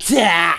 Yeah.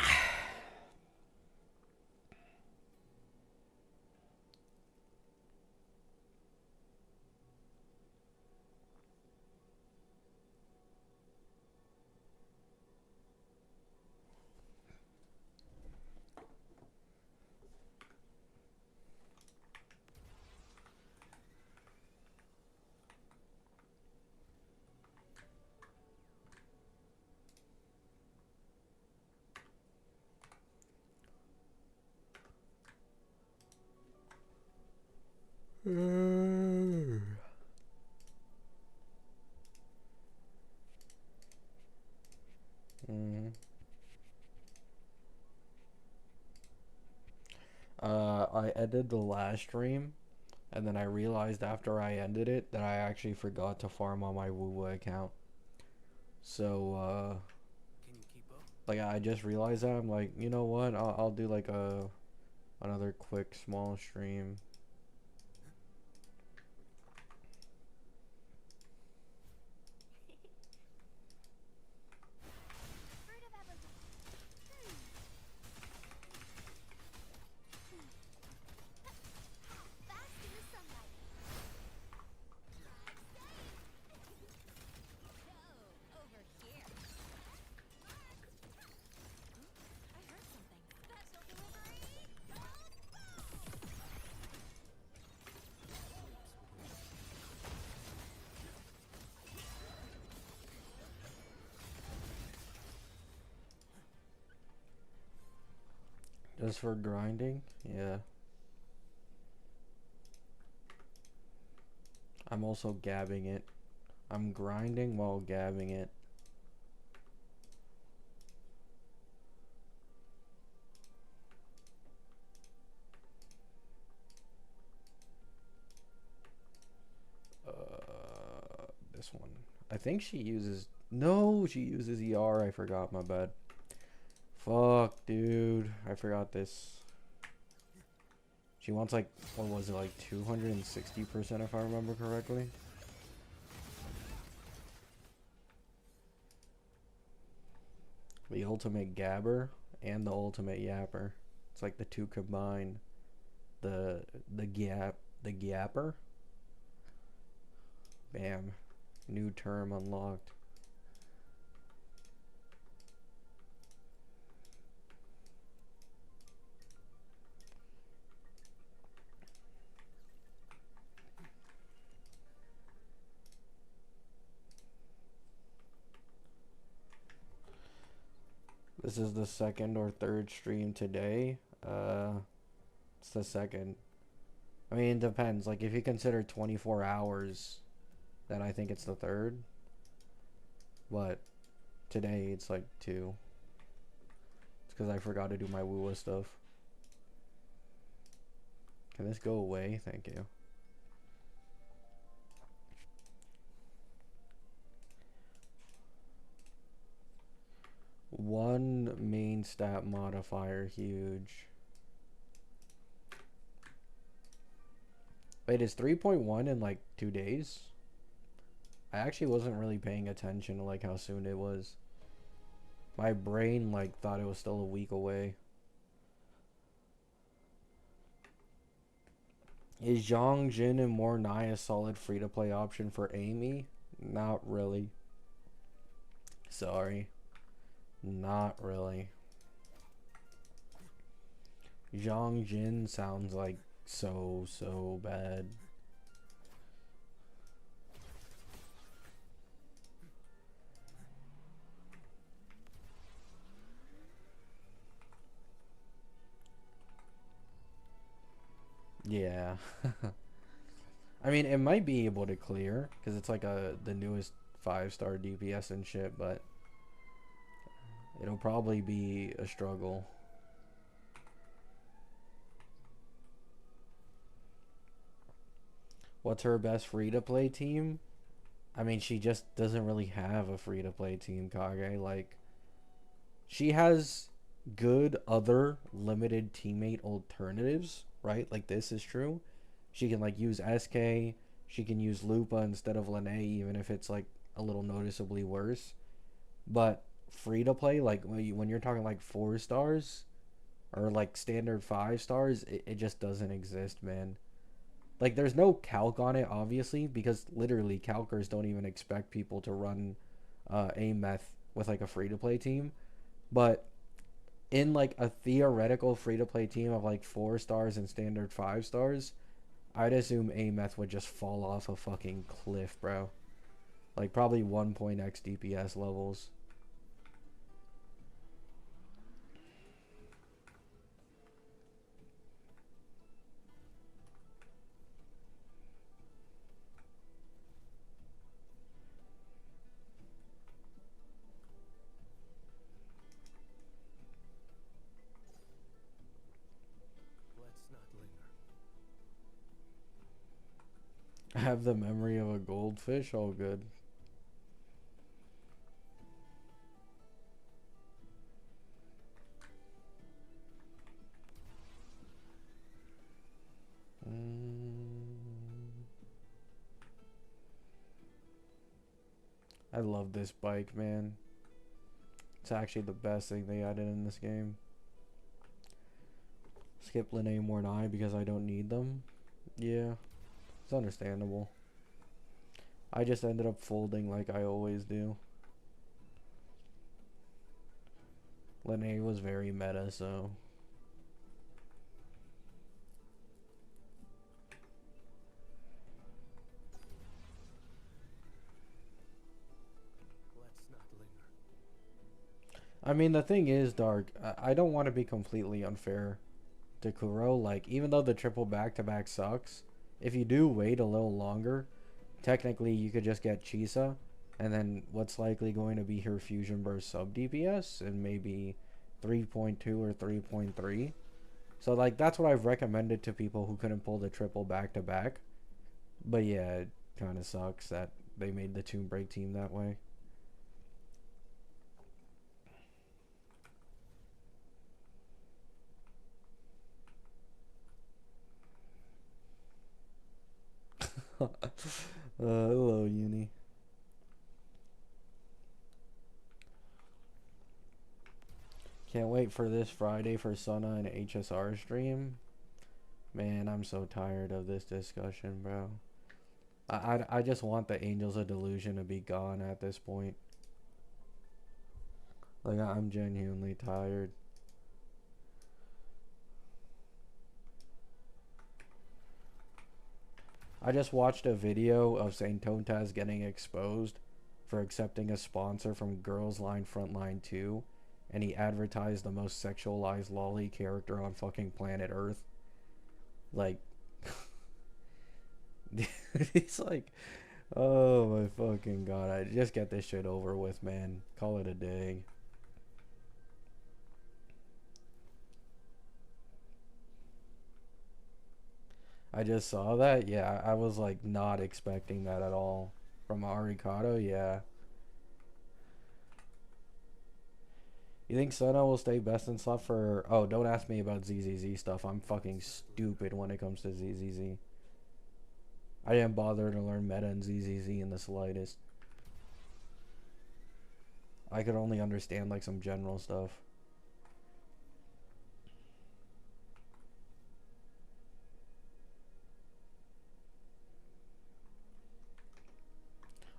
Mm. I ended the last stream, and then I realized after I ended it that I actually forgot to farm on my Woo account. So, like I just realized that I'm like, you know what? I'll do like another quick small stream. Just for grinding? Yeah. I'm also gabbing it. I'm grinding while gabbing it. This one. I think she uses... No, she uses ER. I forgot, my bad. Fuck, dude. I forgot this. She wants like, what was it, like 260% if I remember correctly? The ultimate gabber and the ultimate yapper. It's like the two combined. The the gapper. Bam. New term unlocked. This is the second or third stream today. It's the second. I mean, it depends. Like, if you consider 24 hours, then I think it's the third. But today, it's like two. It's because I forgot to do my woo stuff. Can this go away? Thank you. One main stat modifier, huge. Wait, is 3.1 in like 2 days? I actually wasn't really paying attention to like how soon it was. My brain like thought it was still a week away. Is Zhang Jin and Mornai a solid free-to-play option for Amy? Not really. Sorry. Not really. Zhang Jin sounds like so bad. Yeah. I mean, it might be able to clear because it's like the newest 5-star DPS and shit, but it'll probably be a struggle. What's her best free-to-play team? I mean, she just doesn't really have a free-to-play team, Kage. Like, she has good other limited teammate alternatives, right? Like, this is true. She can, like, use SK. She can use Lupa instead of Lene, even if it's, like, a little noticeably worse. But free to play, like when you're talking like 4 stars or like standard 5 stars, it just doesn't exist, man. Like there's no calc on it, obviously, because literally calcers don't even expect people to run a meth with like a free to play team. But in like a theoretical free to play team of like 4 stars and standard 5 stars, I'd assume a meth would just fall off a fucking cliff, bro. Like probably 1.x DPS levels. Have the memory of a goldfish, all good. I love this bike, man. It's actually the best thing they added in this game. Skip Linnae more than I because I don't need them. Yeah, it's understandable. I just ended up folding like I always do. Linnae was very meta, so. I mean, the thing is, Dark, I don't want to be completely unfair to Kuro. Like, even though the triple back-to-back sucks, if you do wait a little longer, technically you could just get Chisa, and then what's likely going to be her Fusion Burst sub DPS, and maybe 3.2 or 3.3. So, like, that's what I've recommended to people who couldn't pull the triple back-to-back. But yeah, it kind of sucks that they made the Tomb Break team that way. Hello, Uni. Can't wait for this Friday for Sana and HSR stream. Man, I'm so tired of this discussion, bro. I just want the Angels of Delusion to be gone at this point. Like, I'm genuinely tired. I just watched a video of Saint Tontaz getting exposed for accepting a sponsor from Girls Line Frontline 2, and he advertised the most sexualized lolly character on fucking planet Earth. Like, he's like, oh my fucking god, I just get this shit over with, man. Call it a day. I just saw that. Yeah, I was like not expecting that at all. From Arikado, yeah. You think Sona will stay best in slot for... Oh, don't ask me about ZZZ stuff. I'm fucking stupid when it comes to ZZZ. I didn't bother to learn meta and ZZZ in the slightest. I could only understand like some general stuff.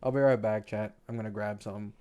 I'll be right back, chat. I'm gonna grab some.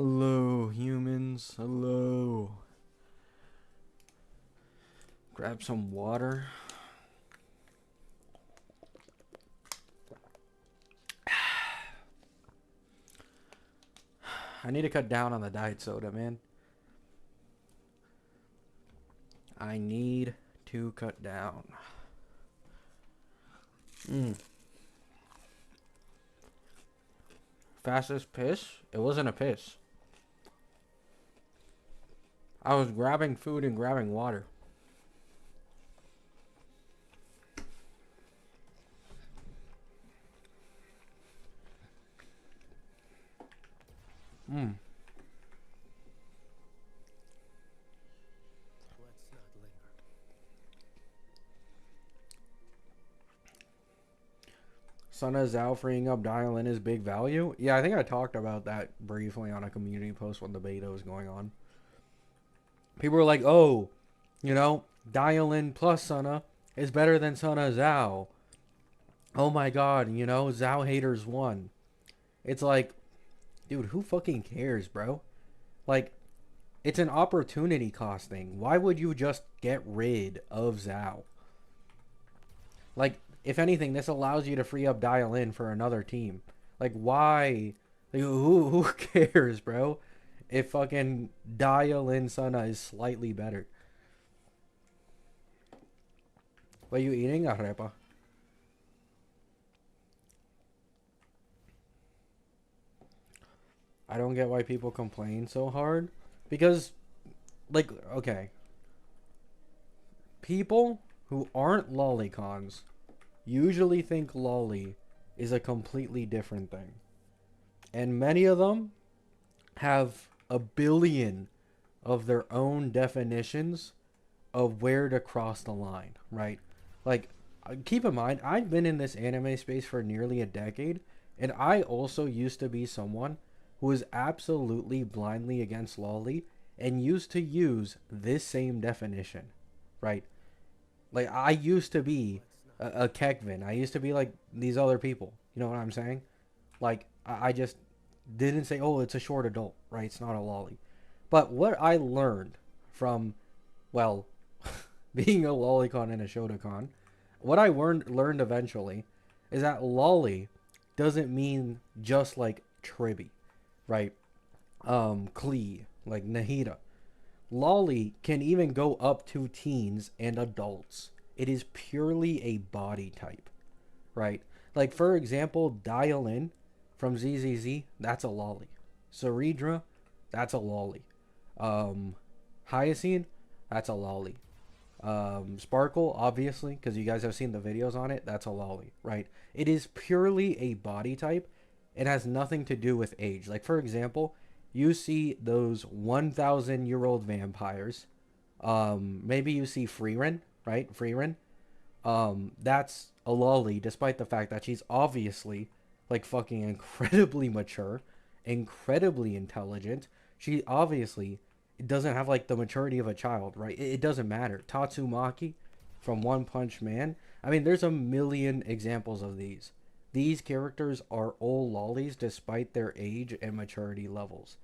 Hello, humans. Hello. Grab some water. I need to cut down on the diet soda, man. I need to cut down. Fastest piss? It wasn't a piss. I was grabbing food and grabbing water. Sana Zhao freeing up Dial In is big value. Yeah, I think I talked about that briefly on a community post when the beta was going on. People were like, oh, you know, Dial In plus Sana is better than Sana Zhao. Oh my god, you know, Zhao haters won. It's like, dude, who fucking cares, bro? Like, it's an opportunity cost thing. Why would you just get rid of Zhao? Like, if anything, this allows you to free up Dial In for another team. Like, why? Like, who cares, bro? If fucking Dial In Sana is slightly better. What are you eating, Arepa? I don't get why people complain so hard. Because, like, okay. People who aren't lolicons usually think lolly is a completely different thing. And many of them have a billion of their own definitions of where to cross the line, right? Like, keep in mind, I've been in this anime space for nearly a decade, and I also used to be someone who was absolutely blindly against lolly and used to use this same definition, right? Like, I used to be a Kekvin. I used to be like these other people. You know what I'm saying? Like, I just didn't say, oh, it's a short adult, right? It's not a lolly. But what I learned from, well, being a lolicon and a shotacon, what I learned eventually is that lolly doesn't mean just like Tribby, right? Klee, like Nahida. Lolly can even go up to teens and adults. It is purely a body type, right? Like, for example, Dial In from ZZZ, that's a lolly. Ceridra, that's a lolly. Hyacine, that's a lolly. Sparkle, obviously, because you guys have seen the videos on it, that's a lolly, right? It is purely a body type. It has nothing to do with age. Like, for example, you see those 1,000-year-old vampires. Maybe you see Freerin, right? Freerin. That's a lolly, despite the fact that she's obviously, like, fucking incredibly mature, incredibly intelligent. She obviously doesn't have, like, the maturity of a child, right? It doesn't matter. Tatsumaki from One Punch Man. I mean, there's a million examples of these. These characters are all lollies despite their age and maturity levels.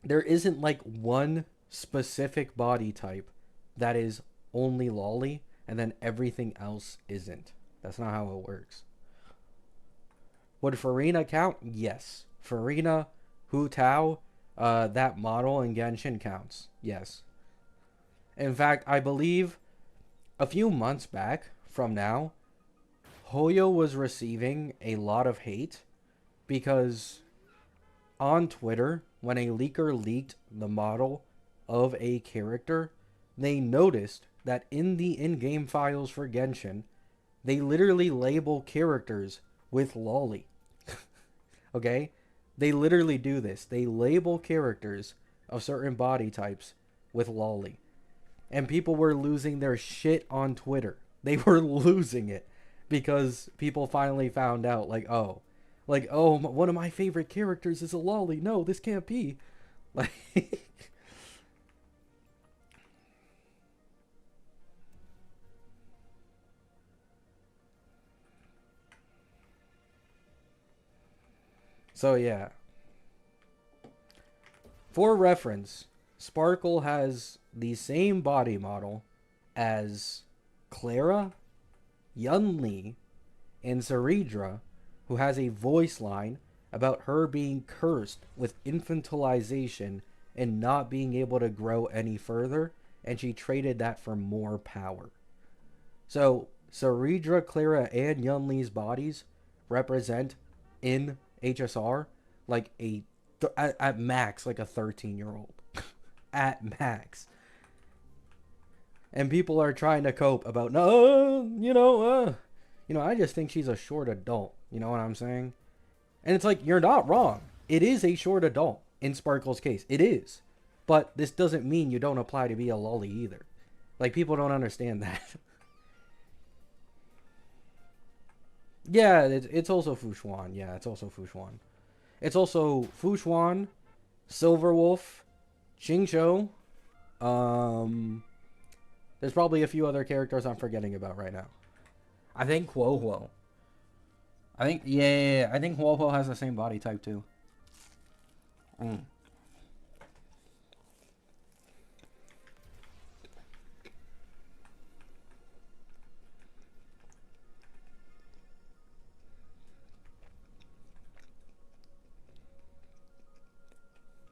There isn't like one specific body type that is only lolly and then everything else isn't. That's not how it works. Would Farina count? Yes. Farina, Hu Tao, that model in Genshin counts. Yes. In fact, I believe a few months back from now, Hoyo was receiving a lot of hate because on Twitter, when a leaker leaked the model of a character, they noticed that in the in-game files for Genshin, they literally label characters with lolly. Okay? They literally do this. They label characters of certain body types with lolly. And people were losing their shit on Twitter. They were losing it. Because people finally found out, like, oh, one of my favorite characters is a lolly. No, this can't be. Like, so yeah. For reference, Sparkle has the same body model as Clara, Yunli, and Zeridra, who has a voice line about her being cursed with infantilization and not being able to grow any further, and she traded that for more power. So, Zeridra, Clara, and Yunli's bodies represent in HSR like at max like a 13-year-old. At max. And people are trying to cope about no, I just think she's a short adult. You know what I'm saying? And it's like, you're not wrong. It is a short adult in Sparkle's case. It is. But this doesn't mean you don't apply to be a lolly either. Like, people don't understand that. Yeah, it's also Fushuan. Yeah, it's also Fushuan. It's also Fushuan, Silverwolf, Xingqiu. There's probably a few other characters I'm forgetting about right now. I think Huohuo. I think, yeah, I think Huohuo has the same body type too.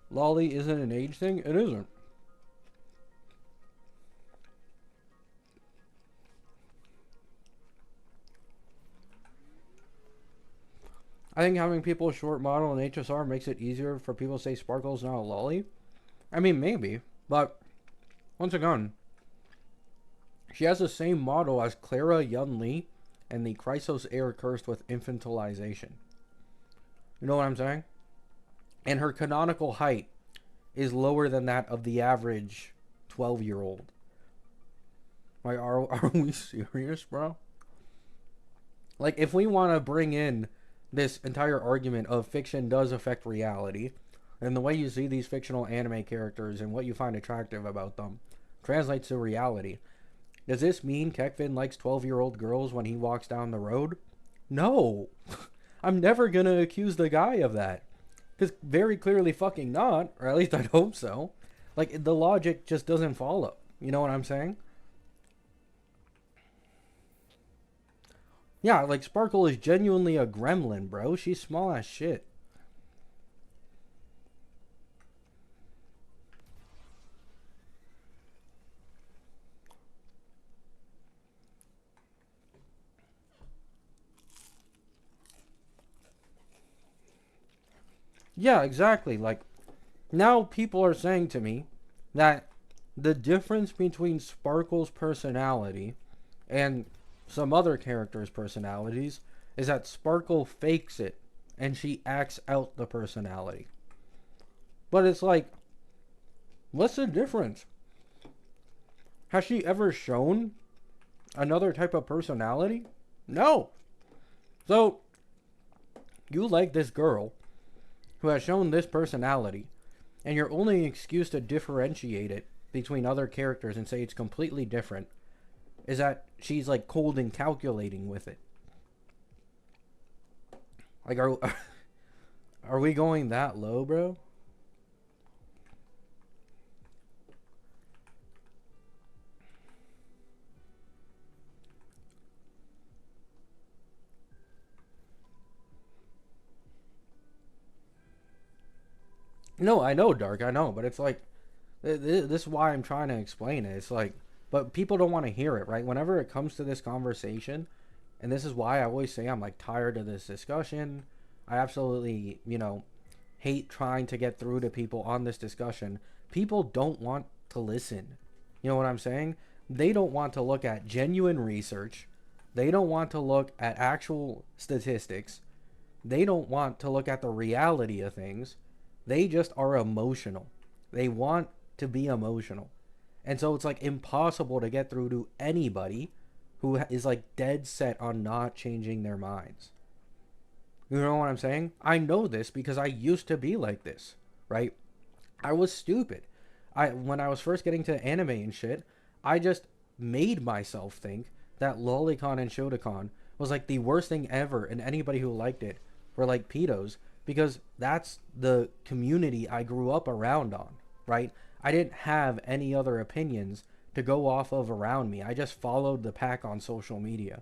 Lolly isn't an age thing? It isn't. I think having people short model in HSR makes it easier for people to say Sparkle's not a lolly. I mean, maybe. But, once again, she has the same model as Clara Yunli and the Chrysos heir cursed with infantilization. You know what I'm saying? And her canonical height is lower than that of the average 12-year-old. Like, are we serious, bro? Like, if we want to bring in this entire argument of fiction does affect reality, and the way you see these fictional anime characters and what you find attractive about them translates to reality, does this mean Kekvin likes 12-year-old girls when he walks down the road? No. I'm never going to accuse the guy of that. Because very clearly fucking not, or at least I'd hope so. Like, the logic just doesn't follow. You know what I'm saying? Yeah, like, Sparkle is genuinely a gremlin, bro. She's small as shit. Yeah, exactly. Like, now people are saying to me that the difference between Sparkle's personality and some other characters' personalities is that Sparkle fakes it and she acts out the personality. But it's like, what's the difference? Has she ever shown another type of personality? No. So, you like this girl who has shown this personality, and your only excuse to differentiate it between other characters and say it's completely different is that she's like cold and calculating with it. Like, are we going that low, bro? No, I know, Dark, I know, but it's like, this is why I'm trying to explain it. It's like, but people don't want to hear it, right? Whenever it comes to this conversation, and this is why I always say I'm like tired of this discussion. I absolutely, hate trying to get through to people on this discussion. People don't want to listen. You know what I'm saying? They don't want to look at genuine research. They don't want to look at actual statistics. They don't want to look at the reality of things. They just are emotional. They want to be emotional. And so it's like impossible to get through to anybody who is like dead set on not changing their minds. You know what I'm saying? I know this because I used to be like this, right? I was stupid. When I was first getting to anime and shit, I just made myself think that Lolicon and Shotokan was like the worst thing ever, and anybody who liked it were like pedos because that's the community I grew up around on, right? I didn't have any other opinions to go off of around me. I just followed the pack on social media.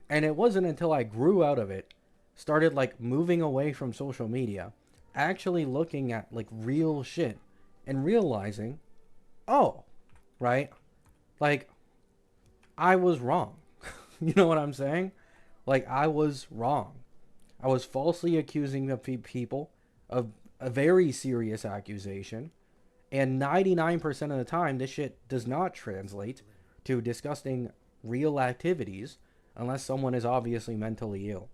And it wasn't until I grew out of it, started like moving away from social media, actually looking at like real shit and realizing, oh, right? Like, I was wrong. You know what I'm saying? Like, I was wrong. I was falsely accusing the people of a very serious accusation. And 99% of the time, this shit does not translate to disgusting real activities unless someone is obviously mentally ill.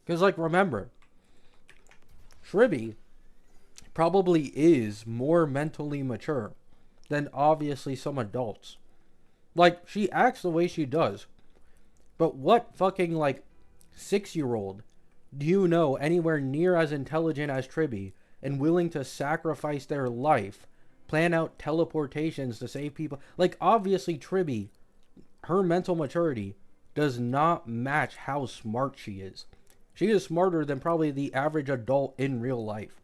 Because, like, remember, Shribby probably is more mentally mature than obviously some adults. Like, she acts the way she does. But what fucking, like, 6-year-old do you know anywhere near as intelligent as Tribby and willing to sacrifice their life, plan out teleportations to save people? Like, obviously, Tribby, her mental maturity does not match how smart she is. She is smarter than probably the average adult in real life.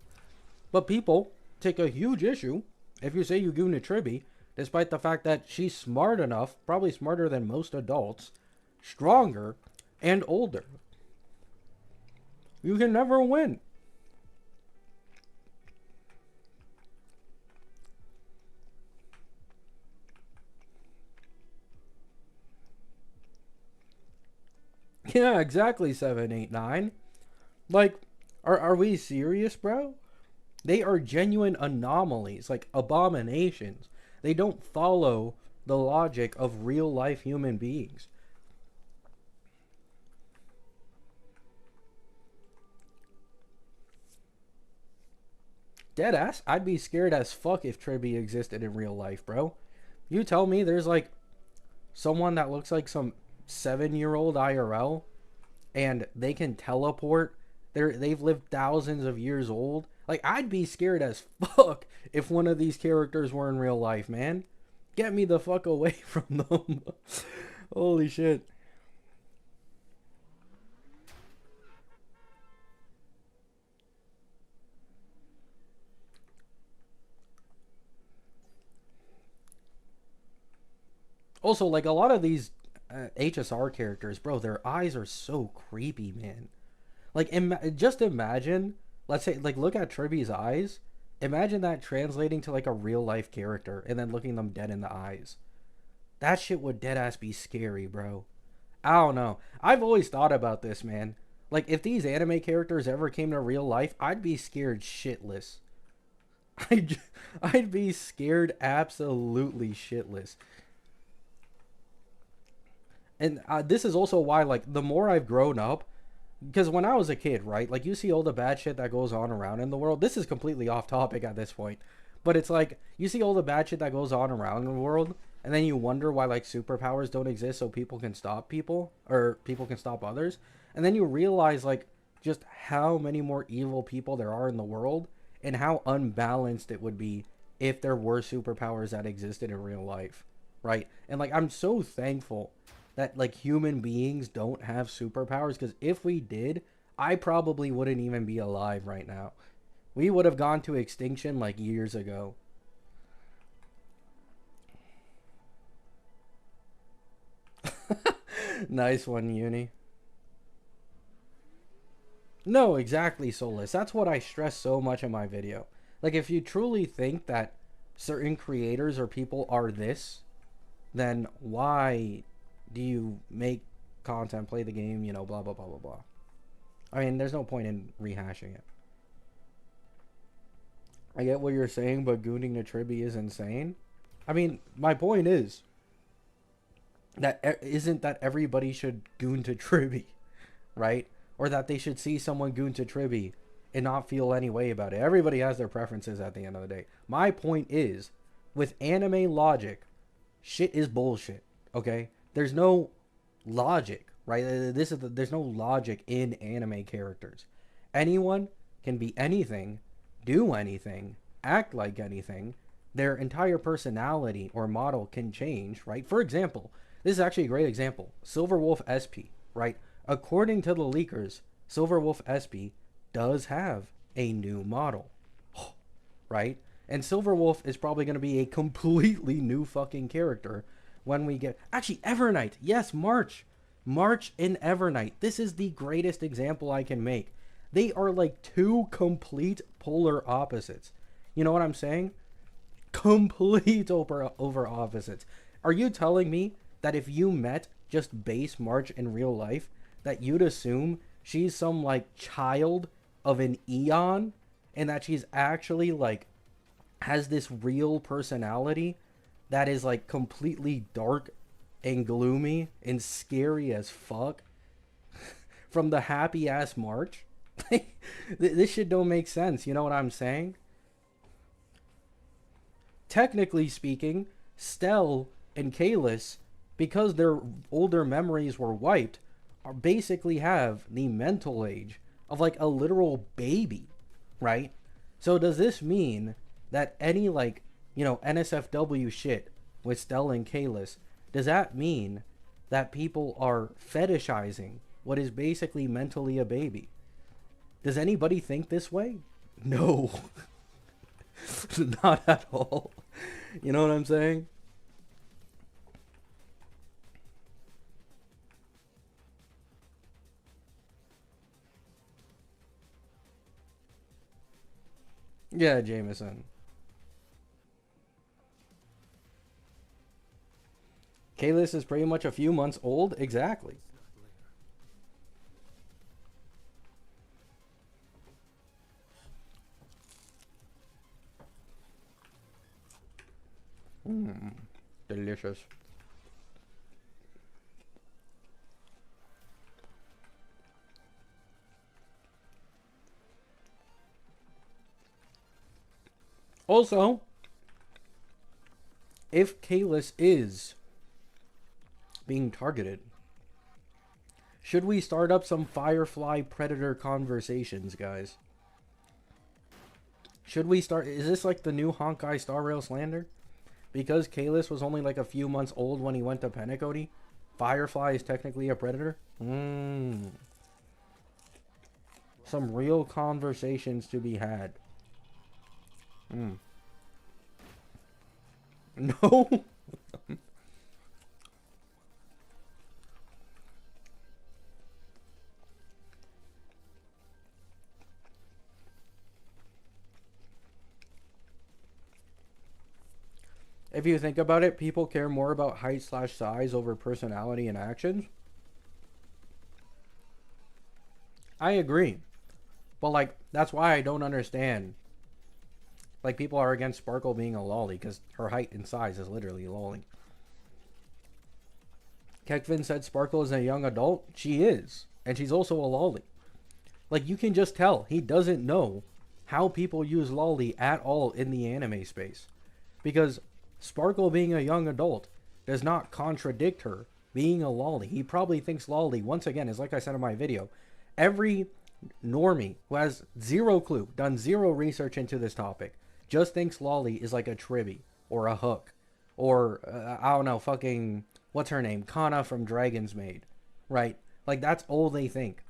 But people take a huge issue if you say you goon to Tribby, despite the fact that she's smart enough, probably smarter than most adults, stronger, and older. You can never win. Yeah, exactly, 789. Like, are we serious, bro? They are genuine anomalies, like abominations. They don't follow the logic of real life human beings. Deadass, I'd be scared as fuck if Tribby existed in real life, bro. You tell me there's like someone that looks like some 7-year-old IRL and they can teleport. They've lived thousands of years old. Like, I'd be scared as fuck if one of these characters were in real life, man. Get me the fuck away from them. Holy shit. Also, like, a lot of these HSR characters, bro, their eyes are so creepy, man. Like, just imagine, let's say, like, look at Tribby's eyes. Imagine that translating to, like, a real life character and then looking them dead in the eyes. That shit would deadass be scary, bro. I don't know. I've always thought about this, man. Like, if these anime characters ever came to real life, I'd be scared shitless. I'd, I'd be scared absolutely shitless. And this is also why, like, the more I've grown up, because when I was a kid, right, like, you see all the bad shit that goes on around in the world. This is completely off topic at this point, but it's like you see all the bad shit that goes on around in the world, and then you wonder why, like, superpowers don't exist so people can stop people, or people can stop others, and then you realize, like, just how many more evil people there are in the world and how unbalanced it would be if there were superpowers that existed in real life, right? And, like, I'm so thankful that, like, human beings don't have superpowers, because if we did, I probably wouldn't even be alive right now. We would have gone to extinction like years ago. Nice one, Uni. No, exactly, Soulless. That's what I stress so much in my video. Like, if you truly think that certain creators or people are this, then why do you make content, play the game, you know, blah, blah, blah, blah, blah. I mean, there's no point in rehashing it. I get what you're saying, but gooning to Tribby is insane. I mean, my point is that isn't that everybody should goon to Tribby, right? Or that they should see someone goon to Tribby and not feel any way about it. Everybody has their preferences at the end of the day. My point is, with anime logic, shit is bullshit, okay? There's no logic, right? There's no logic in anime characters. Anyone can be anything, do anything, act like anything. Their entire personality or model can change, right? For example, this is actually a great example. Silverwolf SP, right? According to the leakers, Silverwolf SP does have a new model, right? And Silverwolf is probably going to be a completely new fucking character when we get... Actually, Evernight. Yes, March. March and Evernight. This is the greatest example I can make. They are like two complete polar opposites. You know what I'm saying? Complete over opposites. Are you telling me that if you met just base March in real life, that you'd assume she's some like child of an Eon and that she's actually like has this real personality that is like completely dark and gloomy and scary as fuck from the happy ass March? This shit don't make sense. You know what I'm saying? Technically speaking, Stell and Kalis, because their older memories were wiped, are basically have the mental age of like a literal baby, right? So does this mean that any like, you know, NSFW shit with Stell and Kalis, does that mean that people are fetishizing what is basically mentally a baby? Does anybody think this way? No. Not at all. You know what I'm saying? Yeah, Jameson. Kalis is pretty much a few months old. Exactly. Mmm. Delicious. Also, if Kalis is being targeted, should we start up some Firefly Predator conversations, guys? Should we start... Is this like the new Honkai Star Rail slander? Because Kalis was only like a few months old when he went to Penacody, Firefly is technically a predator? Some real conversations to be had. No? If you think about it, people care more about height / size over personality and actions. I agree. But, like, that's why I don't understand. Like, people are against Sparkle being a lolly because her height and size is literally lolly. Kekvin said Sparkle is a young adult. She is. And she's also a lolly. Like, you can just tell he doesn't know how people use lolly at all in the anime space. Because Sparkle being a young adult does not contradict her being a lolly. He probably thinks lolly, once again, is like I said in my video, every normie who has zero clue, done zero research into this topic, just thinks lolly is like a tribby or a hook or, I don't know, fucking, what's her name? Kana from Dragon's Maid, right? Like, that's all they think.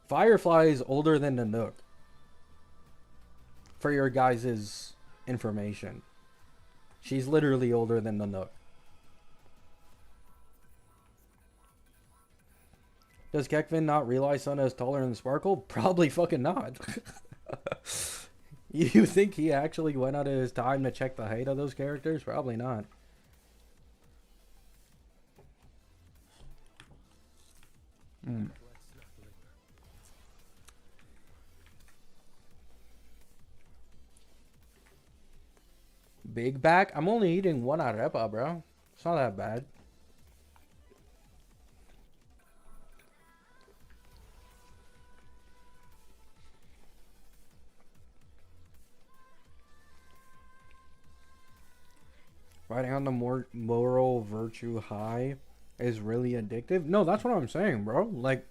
Firefly is older than Nanook. For your guys' information. She's literally older than Nanook. Does Kekvin not realize Sona is taller than Sparkle? Probably fucking not. You think he actually went out of his time to check the height of those characters? Probably not. Big back? I'm only eating one arepa, bro. It's not that bad. riding on the more moral virtue high is really addictive. No, that's what I'm saying, bro. Like,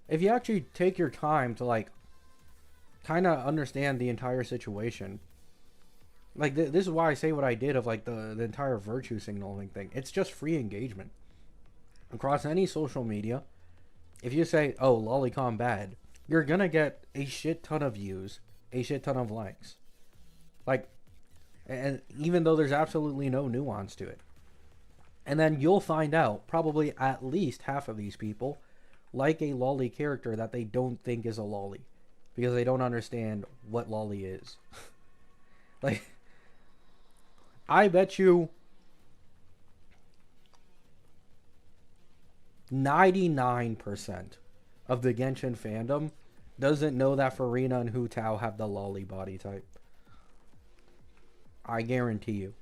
if you actually take your time to like kind of understand the entire situation, like this is why I say what I did of like the entire virtue signaling thing. It's just free engagement across any social media. If you say, "Oh, lolicon bad," you're gonna get a shit ton of views, a shit ton of likes, like, and even though there's absolutely no nuance to it. And then you'll find out probably at least half of these people like a lolly character that they don't think is a lolly because they don't understand what lolly is. Like, I bet you 99% of the Genshin fandom doesn't know that Farina and Hu Tao have the lolly body type. I guarantee you.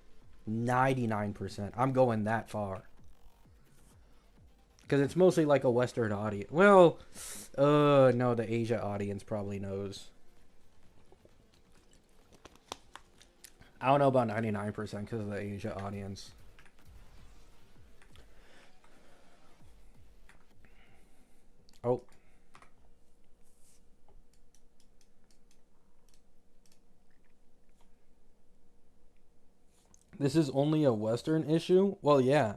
99%. I'm going that far. Because it's mostly like a Western audience. Well, no, the Asia audience probably knows. I don't know about 99% because of the Asia audience. Oh. This is only a Western issue? Well, yeah.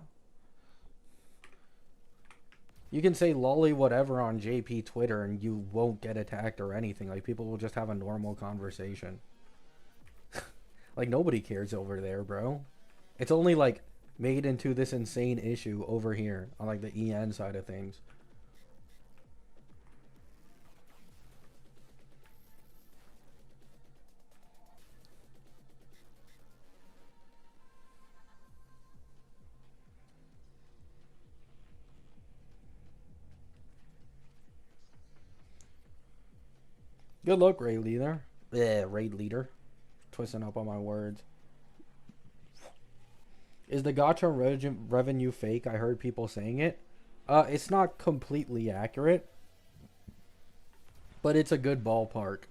You can say lolly whatever on JP Twitter and you won't get attacked or anything. Like, people will just have a normal conversation. Like, nobody cares over there, bro. It's only, like, made into this insane issue over here on, like, the EN side of things. Good luck, raid leader. Yeah, raid leader. Twisting up on my words. Is the gacha revenue fake? I heard people saying it. It's not completely accurate, but it's a good ballpark.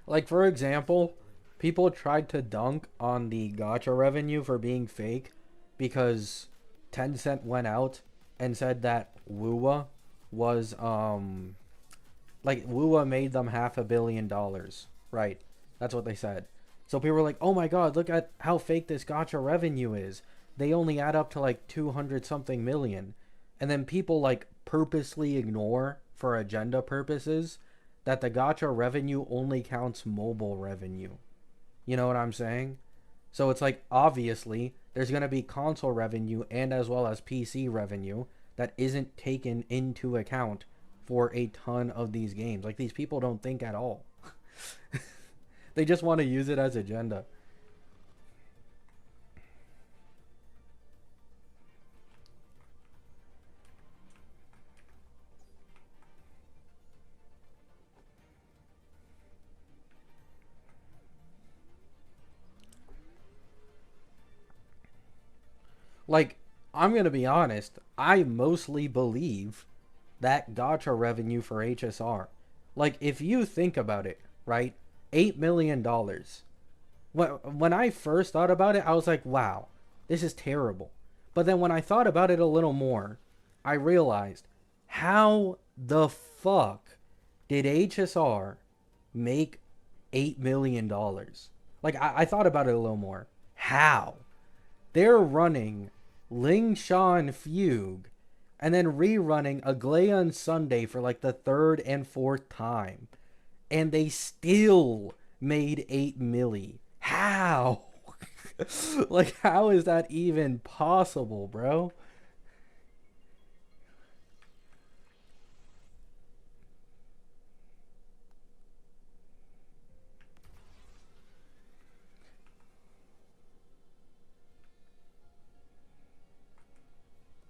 Like, for example, people tried to dunk on the gacha revenue for being fake because Tencent went out and said that WUA was like WUA made them $500 million, right? That's what they said. So people were like, "Oh my god, look at how fake this gacha revenue is. They only add up to like 200 something million." And then people like purposely ignore for agenda purposes that the gacha revenue only counts mobile revenue. You know what I'm saying? So it's like, obviously there's going to be console revenue and as well as PC revenue that isn't taken into account for a ton of these games. Like, these people don't think at all. They just want to use it as agenda. Like, I'm going to be honest, I mostly believe that gacha revenue for HSR. Like, if you think about it, right? $8 million. When I first thought about it, I was like, wow, this is terrible. But then when I thought about it a little more, I realized, how the fuck did HSR make $8 million? Like, I thought about it a little more. How? They're running Ling Shan Fugue and then rerunning Aglaea Sunday for like the third and fourth time. And they still made 8 milli. How? Like, how is that even possible, bro?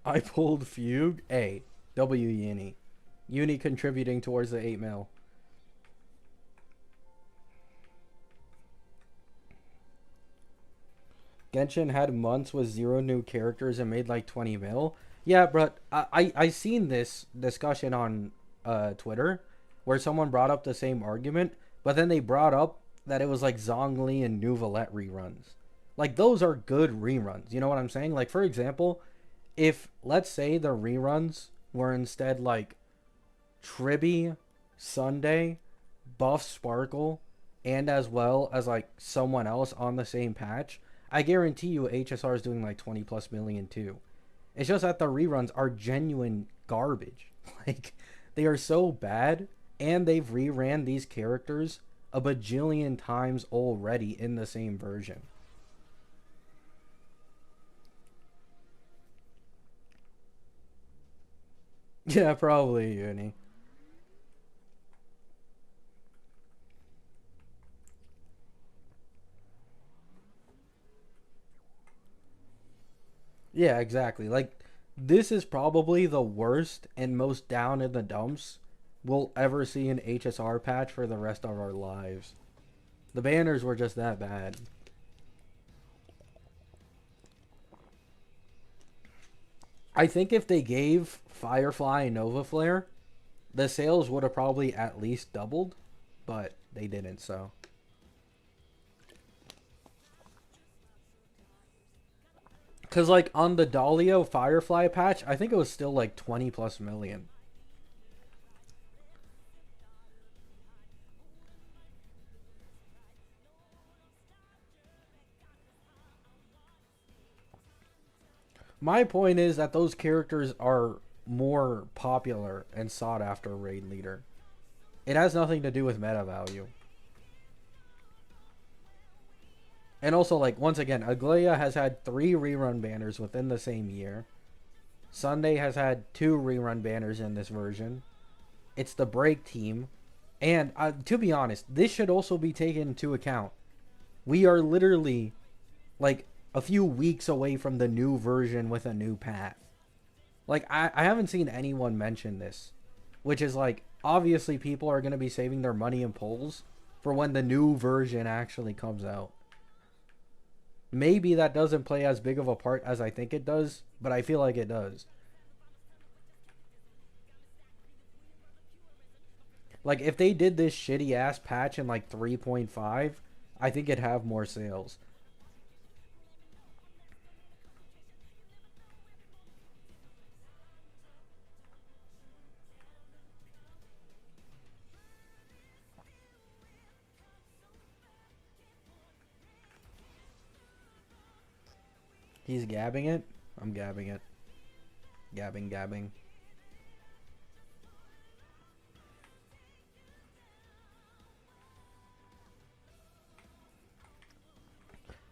I pulled Fugue. A. W Uni. Uni contributing towards the 8 mil. Genshin had months with 0 new characters and made like 20 mil. Yeah, but I seen this discussion on Twitter where someone brought up the same argument, but then they brought up that it was like Zhongli and Nouvelette reruns. Like those are good reruns. You know what I'm saying? Like for example, if let's say the reruns were instead like Tribby, Sunday, Buff Sparkle, and as well as like someone else on the same patch, I guarantee you HSR is doing like 20 plus million too. It's just that the reruns are genuine garbage. Like they are so bad, and they've reran these characters a bajillion times already in the same version. Yeah, probably, Uni. Yeah, exactly. Like, this is probably the worst and most down in the dumps we'll ever see an HSR patch for the rest of our lives. The banners were just that bad. I think if they gave Firefly and Nova Flare, the sales would have probably at least doubled, but they didn't, so. Because, like, on the Dahlia Firefly patch, I think it was still like 20 plus million. My point is that those characters are more popular and sought after raid leader. It has nothing to do with meta value. And also, like, once again, Aglaia has had 3 rerun banners within the same year. Sunday has had 2 rerun banners in this version. It's the break team. And to be honest, this should also be taken into account. We are literally, like, a few weeks away from the new version with a new path. Like, I haven't seen anyone mention this. Which is, like, obviously people are going to be saving their money in polls for when the new version actually comes out. Maybe that doesn't play as big of a part as I think it does, but I feel like it does. Like, if they did this shitty ass patch in like 3.5, I think it'd have more sales. He's gabbing it? I'm gabbing it. Gabbing, gabbing.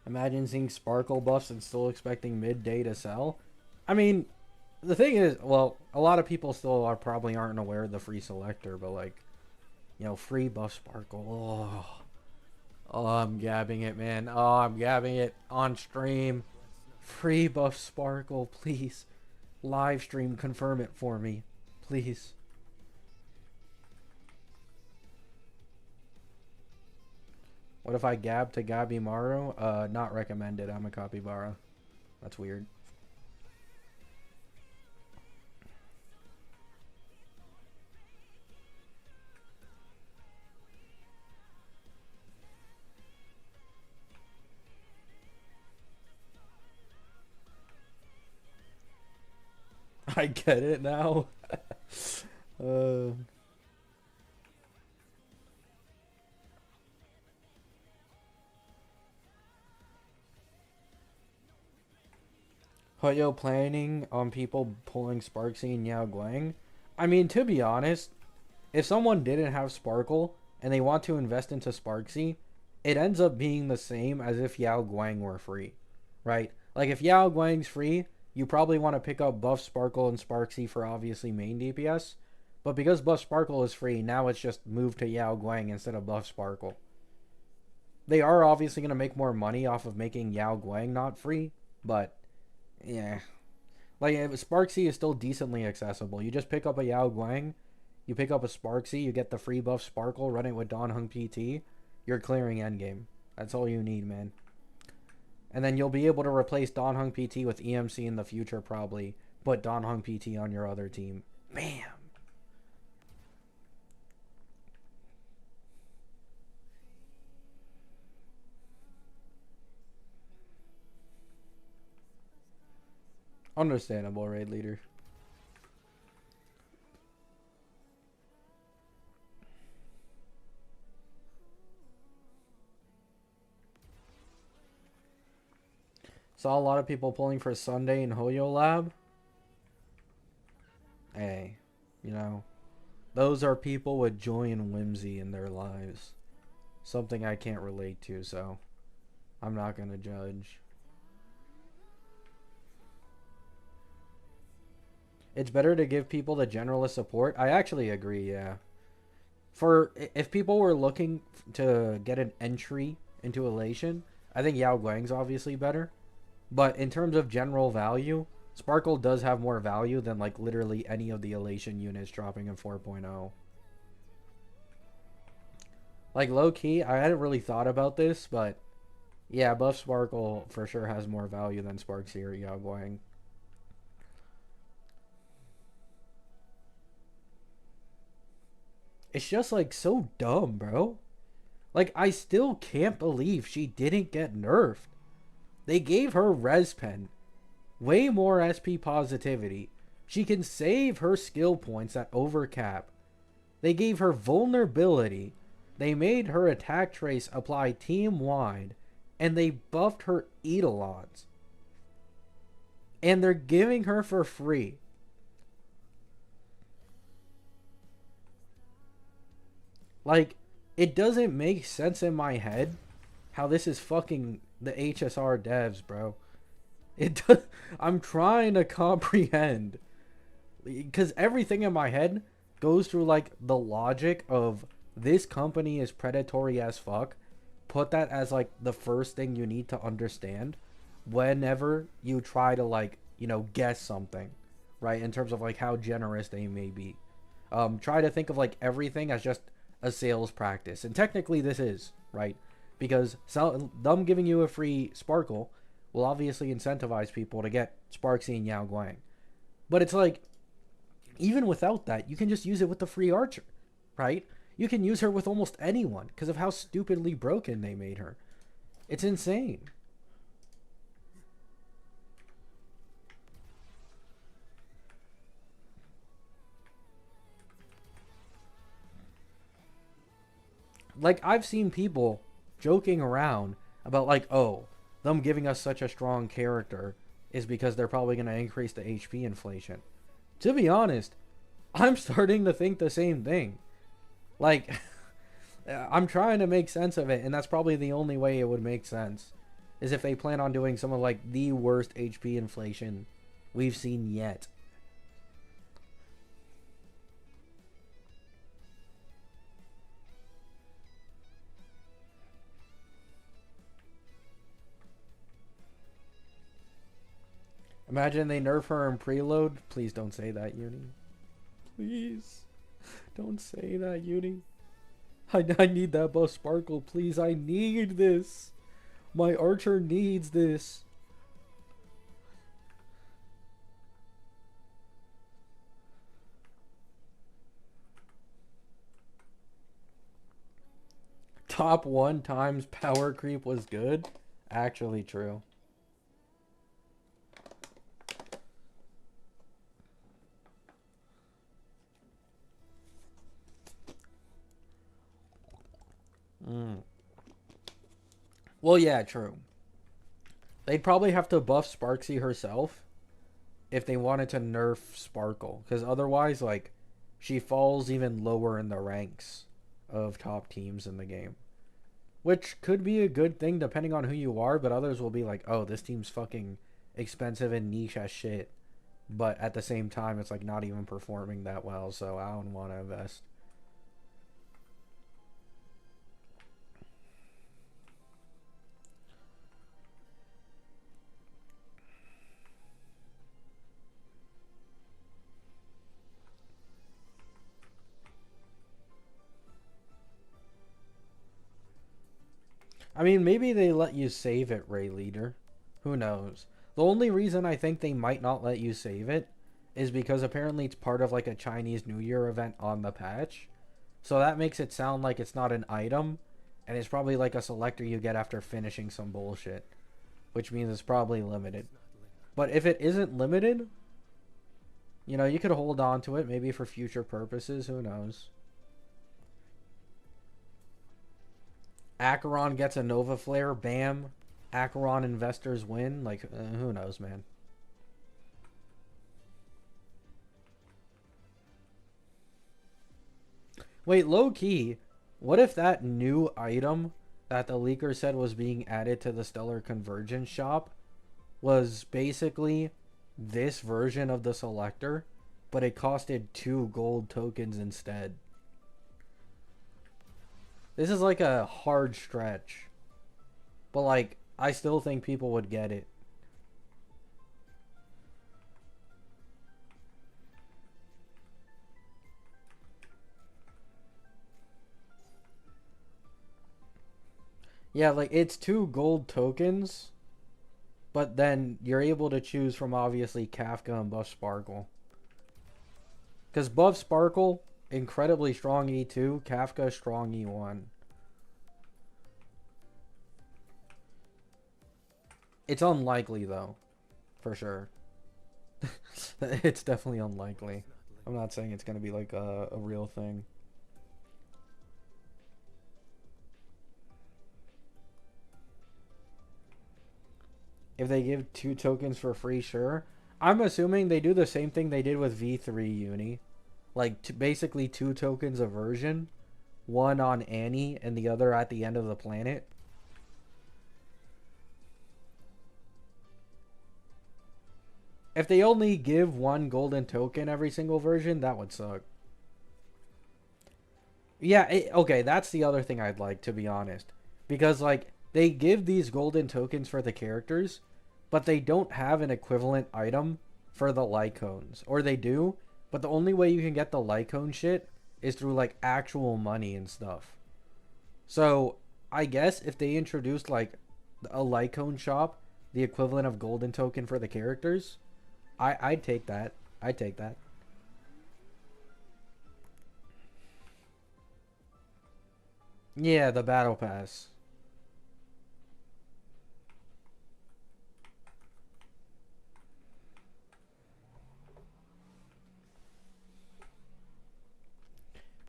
Imagine seeing sparkle buffs and still expecting midday to sell. I mean, the thing is, well, a lot of people still are probably aren't aware of the free selector, but like, you know, free buff sparkle. Oh, oh, I'm gabbing it, man. Oh, I'm gabbing it on stream. Free buff sparkle, please. Live stream, confirm it for me, please. What if I gab to Gabimaru? Not recommended. I'm a capybara. That's weird. I get it now. uh... Hoyo planning on people pulling Sparksy and Yao Guang? I mean, to be honest, if someone didn't have Sparkle and they want to invest into Sparksy, it ends up being the same as if Yao Guang were free, right? Like if Yao Guang's free, you probably want to pick up Buff Sparkle and Sparksy for obviously main DPS, but because Buff Sparkle is free, now it's just moved to Yao Guang instead of Buff Sparkle. They are obviously going to make more money off of making Yao Guang not free, but yeah. Like, Sparksy is still decently accessible. You just pick up a Yao Guang, you pick up a Sparksy, you get the free buff Sparkle, run it with Don Hung PT, you're clearing endgame. That's all you need, man. And then you'll be able to replace Don Hung PT with EMC in the future, probably. Put Don Hung PT on your other team. Bam! Understandable, raid leader. Saw a lot of people pulling for Sunday in Hoyo Lab. Hey, you know, those are people with joy and whimsy in their lives. Something I can't relate to, so I'm not gonna judge. It's better to give people the generalist support. I actually agree, yeah. For if people were looking to get an entry into Elation, I think Yao Guang's obviously better. But in terms of general value, Sparkle does have more value than like literally any of the Elation units dropping in 4.0. Like low key, I hadn't really thought about this, but yeah, buff Sparkle for sure has more value than Sparksy or Yao Guang. It's just like so dumb, bro. Like I still can't believe she didn't get nerfed. They gave her Res Pen, way more SP positivity. She can save her skill points at overcap. They gave her vulnerability. They made her attack trace apply team wide, and they buffed her Eidolons. And they're giving her for free. Like, it doesn't make sense in my head how this is fucking the HSR devs, bro. It does, I'm trying to comprehend. Because everything in my head goes through, like, the logic of this company is predatory as fuck. Put that as, like, the first thing you need to understand whenever you try to, like, you know, guess something, right? In terms of, like, how generous they may be. Try to think of, like, everything as just a sales practice, and technically this is, right? Because them giving you a free Sparkle will obviously incentivize people to get Sparksy and Yao Guang. But it's like, even without that, you can just use it with the free Archer, right? You can use her with almost anyone because of how stupidly broken they made her. It's insane. Like, I've seen people joking around about, like, oh, them giving us such a strong character is because they're probably going to increase the HP inflation. To be honest, I'm starting to think the same thing. Like, I'm trying to make sense of it, and that's probably the only way it would make sense, is if they plan on doing some of, like, the worst HP inflation we've seen yet. Imagine they nerf her in preload. Please don't say that, Uni. Please. Don't say that, Uni. I need that buff Sparkle, please. I need this. My Archer needs this. Top 1 times power creep was good? Actually true. Well, yeah, true. They'd probably have to buff Sparksy herself if they wanted to nerf Sparkle. Because otherwise, like, she falls even lower in the ranks of top teams in the game. Which could be a good thing depending on who you are, but others will be like, oh, this team's fucking expensive and niche as shit. But at the same time, it's like not even performing that well, so I don't want to invest. I mean, maybe they let you save it, Ray Leader. Who knows? The only reason I think they might not let you save it is because apparently it's part of like a Chinese New Year event on the patch. So that makes it sound like it's not an item, and it's probably like a selector you get after finishing some bullshit. Which means it's probably limited. But if it isn't limited, you know, you could hold on to it maybe for future purposes. Who knows? Acheron gets a Nova Flare. Bam. Acheron investors win. Like, who knows, man? Wait, low key, what if that new item that the leaker said was being added to the Stellar Convergence shop was basically this version of the selector, but it costed 2 gold tokens instead? This is like a hard stretch, but like, I still think people would get it. Yeah, like, it's 2 gold tokens, but then you're able to choose from obviously Kafka and Buff Sparkle. Because Buff Sparkle, incredibly strong E2, Kafka strong E1. It's unlikely though, for sure. It's definitely unlikely. I'm not saying it's gonna be like a real thing. If they give 2 tokens for free, sure. I'm assuming they do the same thing they did with V3 Uni. Like, basically 2 tokens of version. One on Annie and the other at the end of the planet. If they only give 1 golden token every single version, that would suck. Yeah, okay, that's the other thing I'd like, to be honest. Because, like, they give these golden tokens for the characters, but they don't have an equivalent item for the Lycones. Or they do, but the only way you can get the Lycone shit is through, like, actual money and stuff. So, I guess if they introduced, like, a Lycone shop, the equivalent of golden token for the characters, I'd take that. I'd take that. Yeah, the battle pass.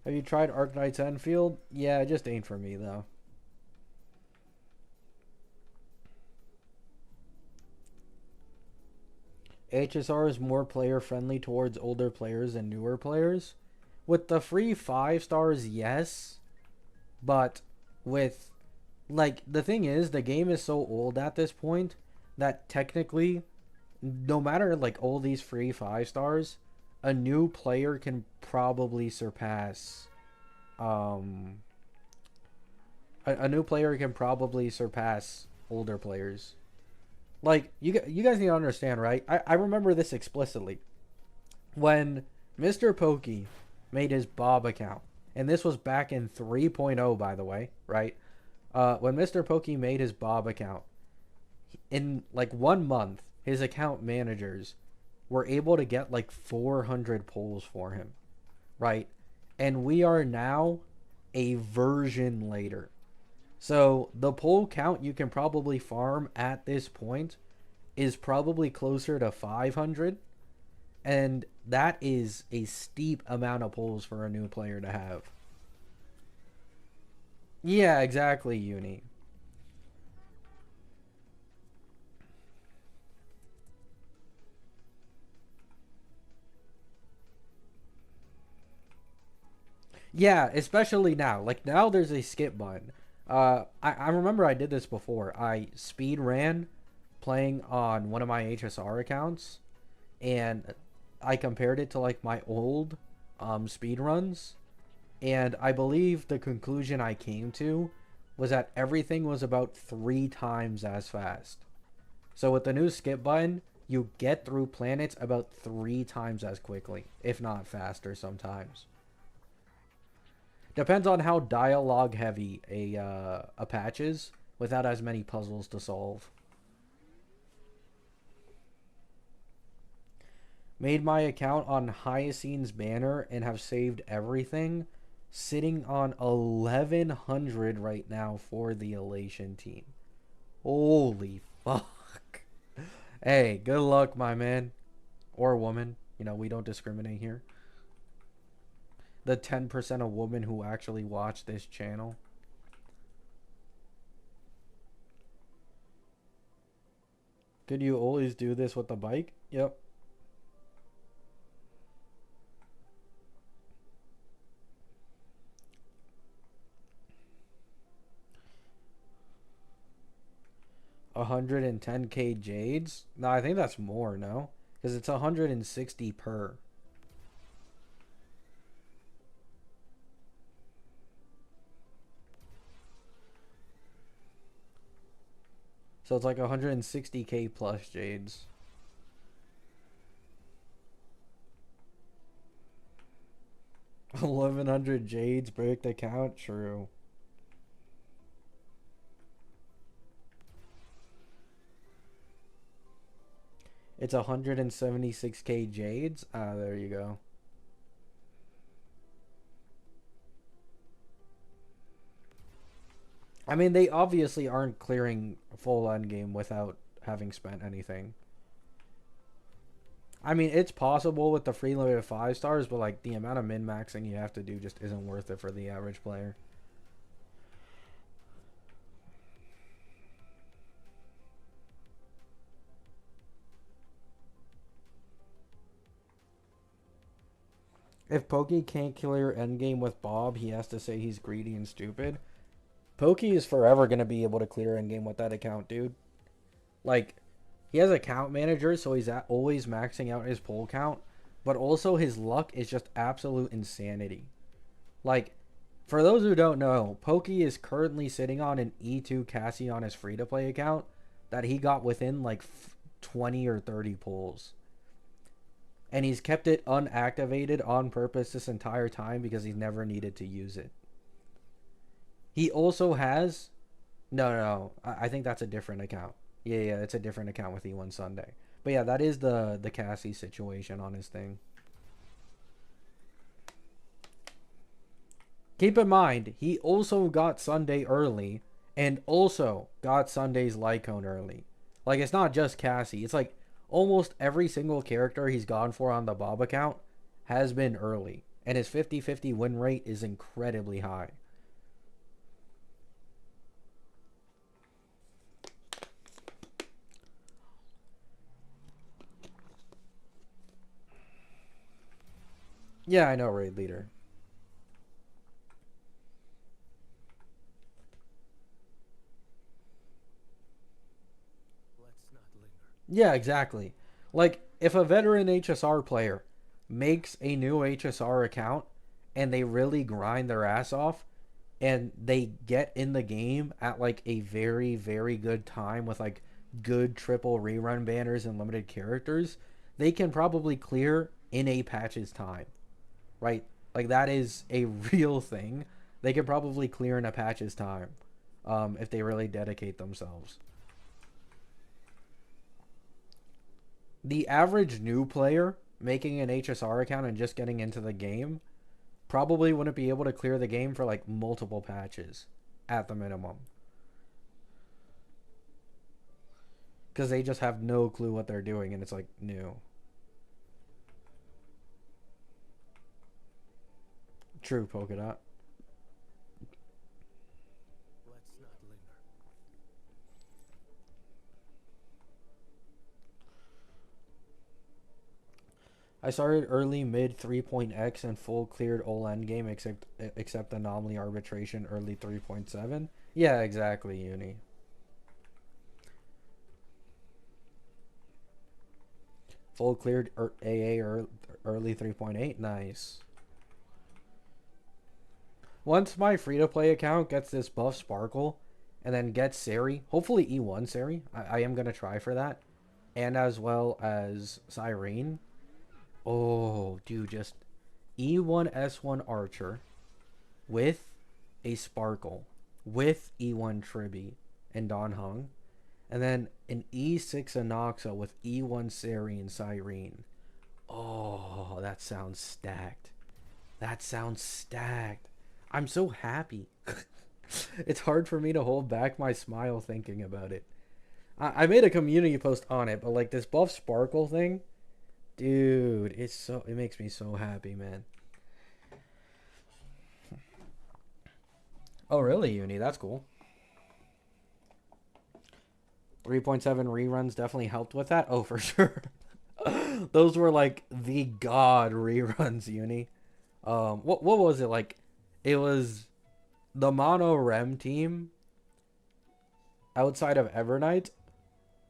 Have you tried Arknight's Enfield? Yeah, it just ain't for me though. HSR is more player friendly towards older players and newer players. With the free 5 stars, yes. But with, like, the thing is, the game is so old at this point that technically, no matter like all these free 5 stars, a new player can probably surpass um a new player can probably surpass older players. Like, you guys need to understand, right? I remember this explicitly. When Mr. Pokey made his Bob account, and this was back in 3.0, by the way, right? When Mr. Pokey made his Bob account, in like 1 month, his account managers were able to get like 400 polls for him, right? And we are now a version later. So the poll count you can probably farm at this point is probably closer to 500. And that is a steep amount of polls for a new player to have. Yeah, exactly, Uni. Yeah, especially now. Like, now there's a skip button. I remember I did this before. I speed ran playing on one of my HSR accounts, and I compared it to like my old speed runs, and I believe the conclusion I came to was that everything was about 3 times as fast. So with the new skip button, you get through planets about 3 times as quickly, if not faster sometimes. Depends on how dialogue heavy a patch is, without as many puzzles to solve. Made my account on Hyacine's banner and have saved everything. Sitting on 1100 right now for the Elation team. Holy fuck. Hey, good luck, my man. Or woman. You know, we don't discriminate here. The 10% of women who actually watch this channel. Could you always do this with the bike? Yep. 110k jades? No, I think that's more, no? Because it's 160 per. So it's like 160k plus jades. 1100 jades break the count? True. It's 176k jades? Ah, there you go. I mean, they obviously aren't clearing full endgame without having spent anything. I mean, it's possible with the free limited 5 stars, but like the amount of min maxing you have to do just isn't worth it for the average player. If Pokey can't clear endgame with Bob, he has to say he's greedy and stupid. Pokey is forever going to be able to clear endgame with that account, dude. Like, he has account manager, so he's always maxing out his pull count, but also his luck is just absolute insanity. Like, for those who don't know, Pokey is currently sitting on an E2 Cassie on his free-to-play account that he got within like 20 or 30 pulls. And he's kept it unactivated on purpose this entire time because he's never needed to use it. He also has... No. I think that's a different account. Yeah, it's a different account with E1 Sunday. But yeah, that is the Cassie situation on his thing. Keep in mind, he also got Sunday early and also got Sunday's Lycone early. Like, it's not just Cassie. It's like almost every single character he's gone for on the Bob account has been early. And his 50-50 win rate is incredibly high. Yeah, I know, raid leader. Yeah, exactly. Like, if a veteran HSR player makes a new HSR account and they really grind their ass off and they get in the game at like a very, very good time with like good triple rerun banners and limited characters, they can probably clear in a patch's time, right? Like, that is a real thing. They can probably clear in a patch's time if they really dedicate themselves. The average new player making an HSR account and just getting into the game probably wouldn't be able to clear the game for like multiple patches at the minimum. Because they just have no clue what they're doing and it's like new. True, Polka Dot. I started early mid 3.x and full cleared all endgame except anomaly arbitration early 3.7. Yeah, exactly, Uni. Full cleared AA early 3.8. Nice. Once my free-to-play account gets this buff Sparkle and then gets Sari, hopefully E1 Sari, I am going to try for that, and as well as Cyrene. Oh, dude, just E1 S1 Archer with a Sparkle, with E1 Tribby and Don Hung, and then an E6 Anoxa with E1 Sari and Cyrene. Oh, that sounds stacked. That sounds stacked. I'm so happy. It's hard for me to hold back my smile thinking about it. I made a community post on it, but like this buff sparkle thing, dude, it makes me so happy, man. Oh, really, Uni? That's cool. 3.7 reruns definitely helped with that. Oh, for sure. Those were like the god reruns, Uni. What was it like? It was the mono rem team outside of Evernight,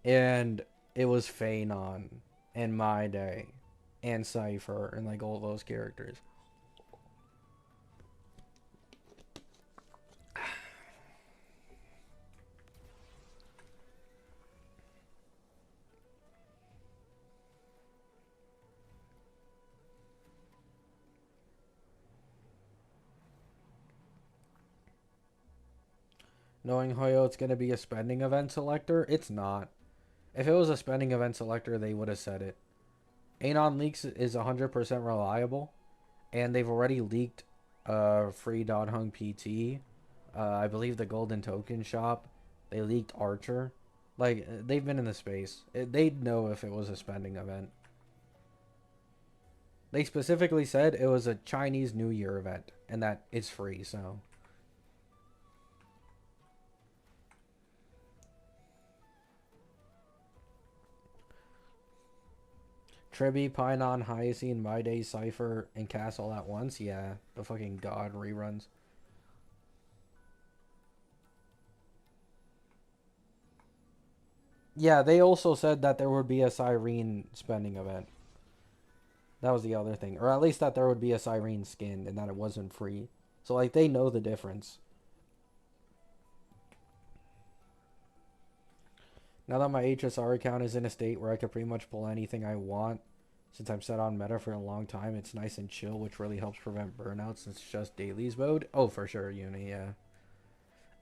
and it was Phanon and My Day and Cypher and like all those characters. Knowing Hoyo it's going to be a spending event selector, it's not. If it was a spending event selector, they would have said it. Anon Leaks is 100% reliable, and they've already leaked free Hung PT. I believe the Golden Token Shop. They leaked Archer. Like, they've been in the space. They'd know if it was a spending event. They specifically said it was a Chinese New Year event, and that it's free, so... Tribby, Pinon, Hyacine, My Day, Cypher, and Castle at once? Yeah, the fucking god reruns. Yeah, they also said that there would be a Cyrene spending event. That was the other thing. Or at least that there would be a Cyrene skin and that it wasn't free. So, like, they know the difference. Now that my HSR account is in a state where I can pretty much pull anything I want, since I'm set on meta for a long time, it's nice and chill, which really helps prevent burnout since it's just dailies mode. Oh, for sure, Uni, yeah.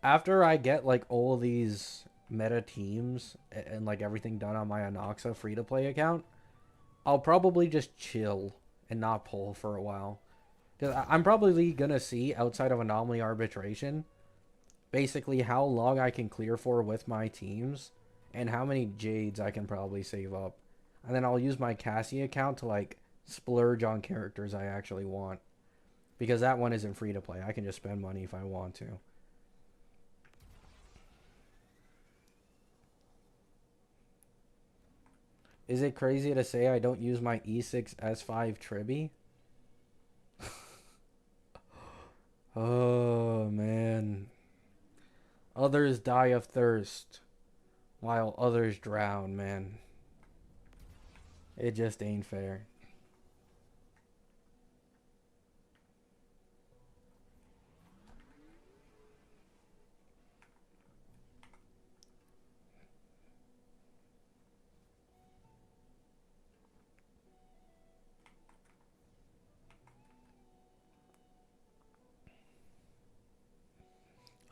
After I get, like, all these meta teams and like, everything done on my Anoxa free-to-play account, I'll probably just chill and not pull for a while. Because I'm probably going to see, outside of Anomaly Arbitration, basically how long I can clear for with my teams and how many Jades I can probably save up. And then I'll use my Cassie account to, like, splurge on characters I actually want. Because that one isn't free to play. I can just spend money if I want to. Is it crazy to say I don't use my E6 S5 Tribby? Oh, man. Others die of thirst while others drown, man. It just ain't fair.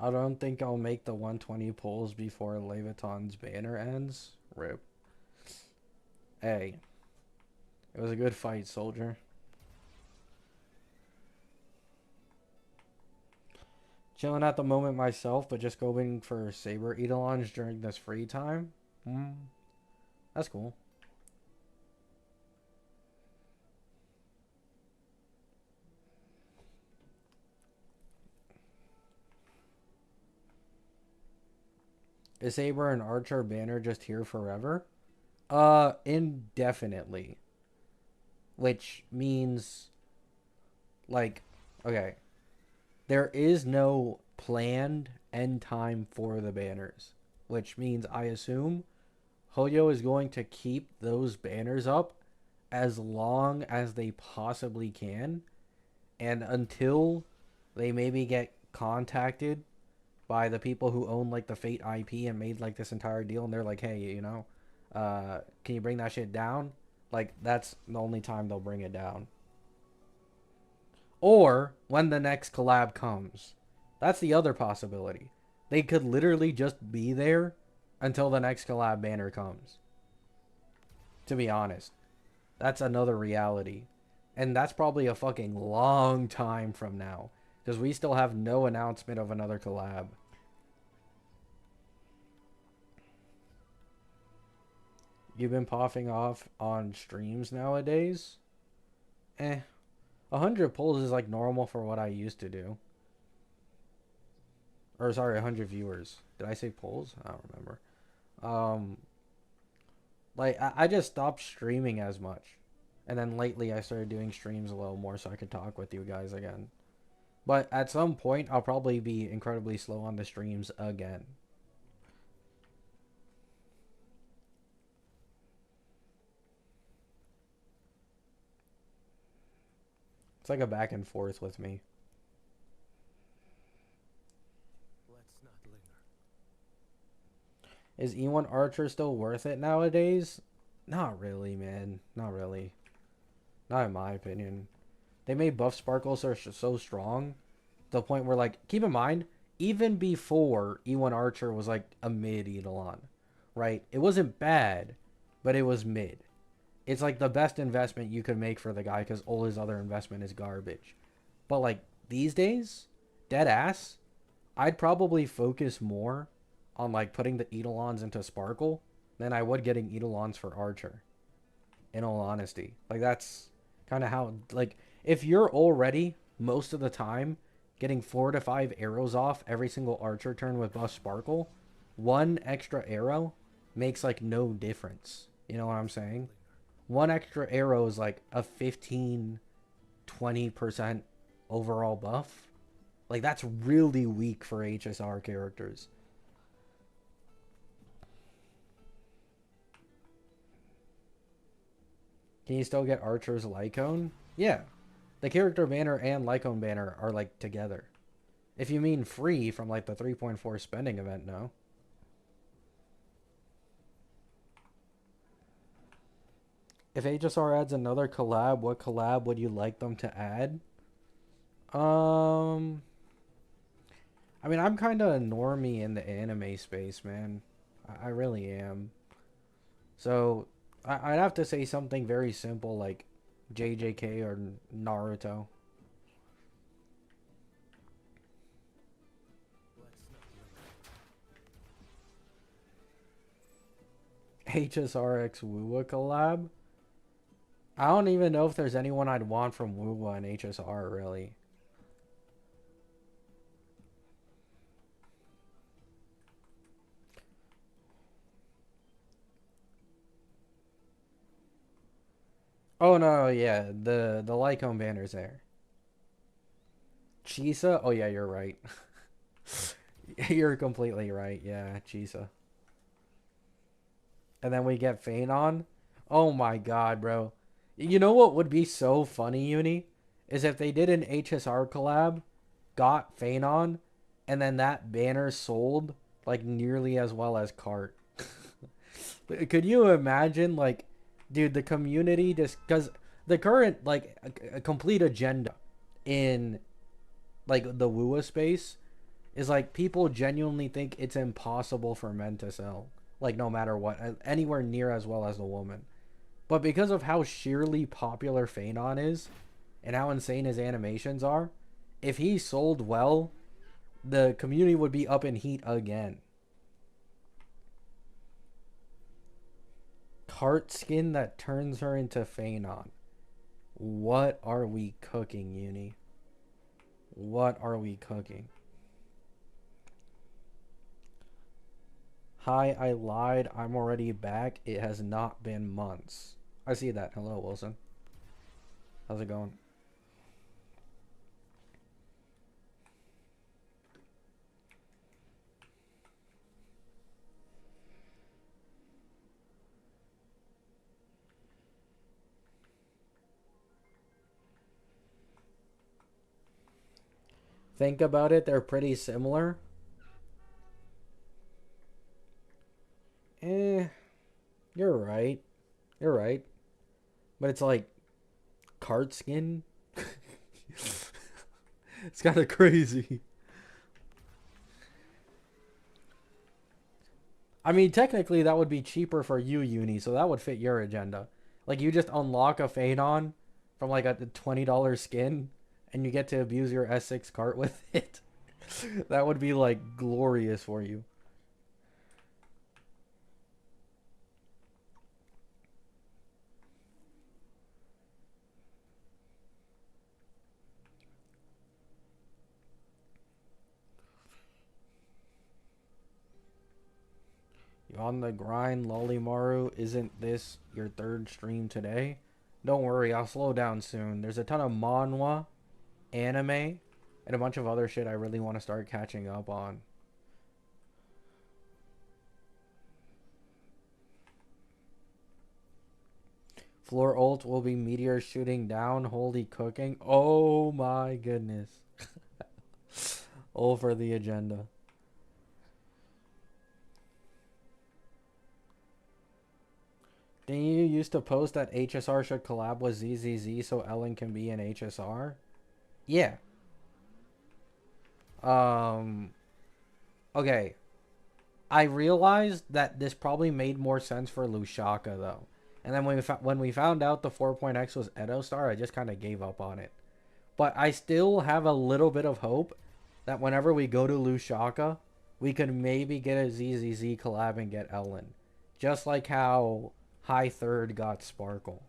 I don't think I'll make the 120 pulls before Leviton's banner ends. Rip. Hey, it was a good fight, soldier. Chilling at the moment myself, but just going for Saber Eidolons during this free time. That's cool. Is Saber and Archer banner just here forever? Indefinitely. Which means, like, okay, there is no planned end time for the banners, which means I assume Hoyo is going to keep those banners up as long as they possibly can, and until they maybe get contacted by the people who own like the Fate IP and made like this entire deal, and they're like, hey, you know, can you bring that shit down? Like, that's the only time they'll bring it down. Or when the next collab comes. That's the other possibility. They could literally just be there until the next collab banner comes. To be honest. That's another reality. And that's probably a fucking long time from now. Because we still have no announcement of another collab. you've been popping off on streams nowadays. 100 pulls is like normal for what I used to do. Or sorry, 100 viewers. Did I say polls? I don't remember. Um, like I just stopped streaming as much, and then lately I started doing streams a little more so I could talk with you guys again. But at some point, I'll probably be incredibly slow on the streams again. It's like a back and forth with me. Let's not linger. Is E1 Archer still worth it nowadays? Not really, man. Not really. Not in my opinion. They made buff sparkles so strong to the point where, like, keep in mind, even before E1 Archer was like a mid Eidolon, right? It wasn't bad, but it was mid. It's like the best investment you could make for the guy because all his other investment is garbage. But like these days, dead ass, I'd probably focus more on like putting the Eidolons into Sparkle than I would getting Eidolons for Archer. In all honesty, like that's kind of how, like, if you're already most of the time getting 4 to 5 arrows off every single Archer turn with buff Sparkle, one extra arrow makes like no difference. You know what I'm saying? One extra arrow is like a 15-20% overall buff. Like that's really weak for HSR characters. Can you still get Archer's Lycone? Yeah. The character banner and Lycone banner are like together. If you mean free from like the 3.4 spending event, no. If HSR adds another collab, what collab would you like them to add? Um, I mean, I'm kind of a normie in the anime space, man. I really am. So, I'd have to say something very simple like JJK or Naruto. HSRX Wuwa collab? I don't even know if there's anyone I'd want from Wuwa and HSR, really. Oh no, yeah, the Lycone banner's there. Chisa? Oh yeah, you're right. You're completely right. Yeah, Chisa. And then we get Phanon. Oh my god, bro. You know what would be so funny, Uni? Is if they did an HSR collab, got Phanon, and then that banner sold like nearly as well as Cart. Could you imagine, like, dude, the community just because the current like a complete agenda in like the Wua space is like people genuinely think it's impossible for men to sell, like no matter what, anywhere near as well as the woman. But because of how sheerly popular Phanon is and how insane his animations are, if he sold well, the community would be up in heat again. Cart skin that turns her into Phanon. What are we cooking, Uni? What are we cooking? Hi, I lied. I'm already back. It has not been months. I see that. Hello, Wilson. How's it going? Think about it. They're pretty similar. Eh, you're right. You're right. But it's like card skin. It's kind of crazy. I mean, technically that would be cheaper for you, Uni, so that would fit your agenda. Like you just unlock a Phanon from like a $20 skin and you get to abuse your S6 cart with it. That would be like glorious for you. You on the grind, Lolimaru? Isn't this your third stream today? Don't worry, I'll slow down soon. There's a ton of manhwa, anime, and a bunch of other shit I really want to start catching up on. Floor ult will be meteor shooting down. Holy cooking. Oh my goodness. All for the agenda. Didn't you used to post that HSR should collab with ZZZ so Ellen can be an HSR? Yeah. Okay. I realized that this probably made more sense for Lushaka though. And then when we found out the 4.x was Edo Star, I just kind of gave up on it. But I still have a little bit of hope that whenever we go to Lushaka, we could maybe get a ZZZ collab and get Ellen. Just like how High Third got Sparkle.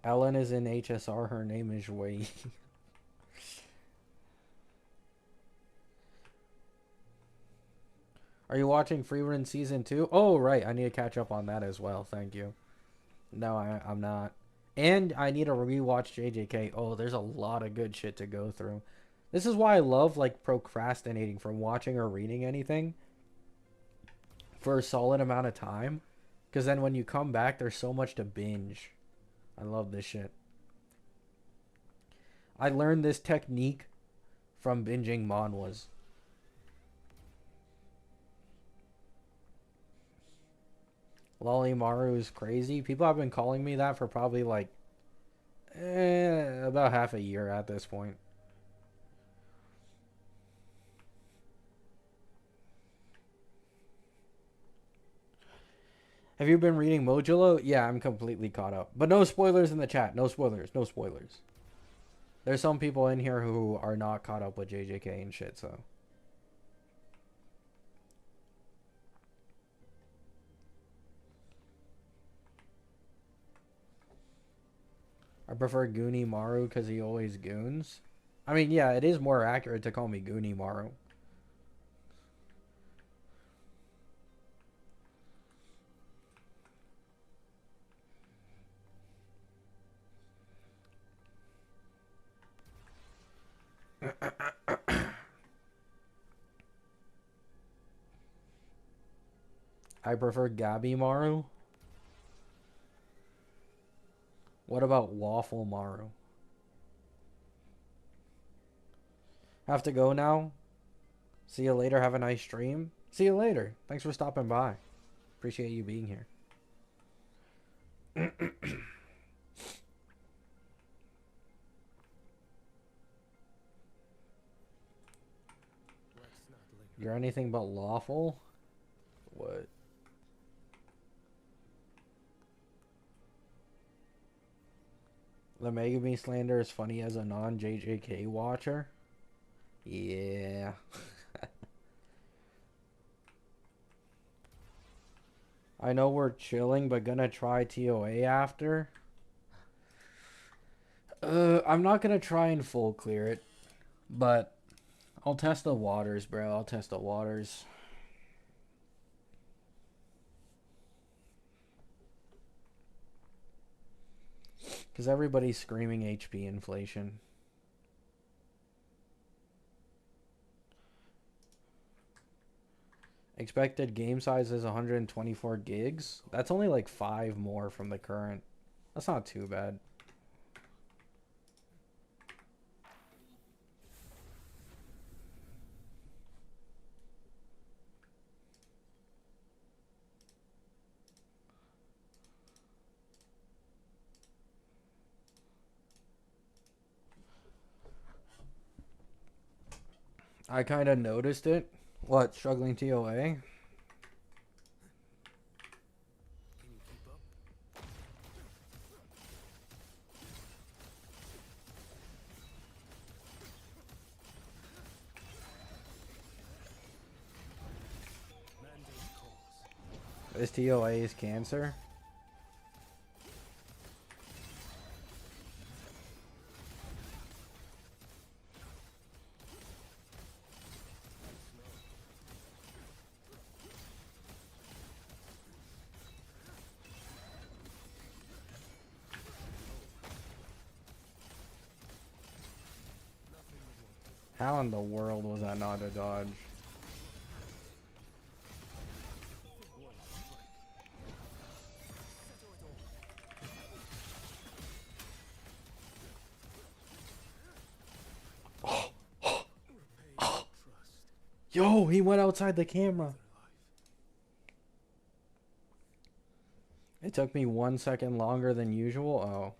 Ellen is in HSR. Her name is Wei. Are you watching Freerun Season 2? Oh, right. I need to catch up on that as well. Thank you. No, I'm not. And I need to rewatch JJK. Oh, there's a lot of good shit to go through. This is why I love, like, procrastinating from watching or reading anything for a solid amount of time. Because then when you come back, there's so much to binge. I love this shit. I learned this technique from binging manhwas. Lolimaru is crazy. People have been calling me that for probably like about half a year at this point. Have you been reading Modulo? Yeah, I'm completely caught up. But no spoilers in the chat. No spoilers. No spoilers. There's some people in here who are not caught up with JJK and shit, so. I prefer Goonie Maru because he always goons. I mean, yeah, it is more accurate to call me Goonie Maru. I prefer Gabby Maru. What about Waffle Maru? Have to go now. See you later. Have a nice stream. See you later. Thanks for stopping by. Appreciate you being here. You're anything but lawful? What? The Megami slander is funny as a non-JJK watcher? Yeah. I know we're chilling, but gonna try TOA after. I'm not gonna try and full clear it, but I'll test the waters, bro. I'll test the waters. Because everybody's screaming HP inflation. Expected game size is 124 gigs. That's only like 5 more from the current. That's not too bad. I kind of noticed it. What, struggling TOA? Can you keep up? Mandate calls. This TOA is cancer. How in the world was that not a dodge? Yo, he went outside the camera. It took me 1 second longer than usual. Oh.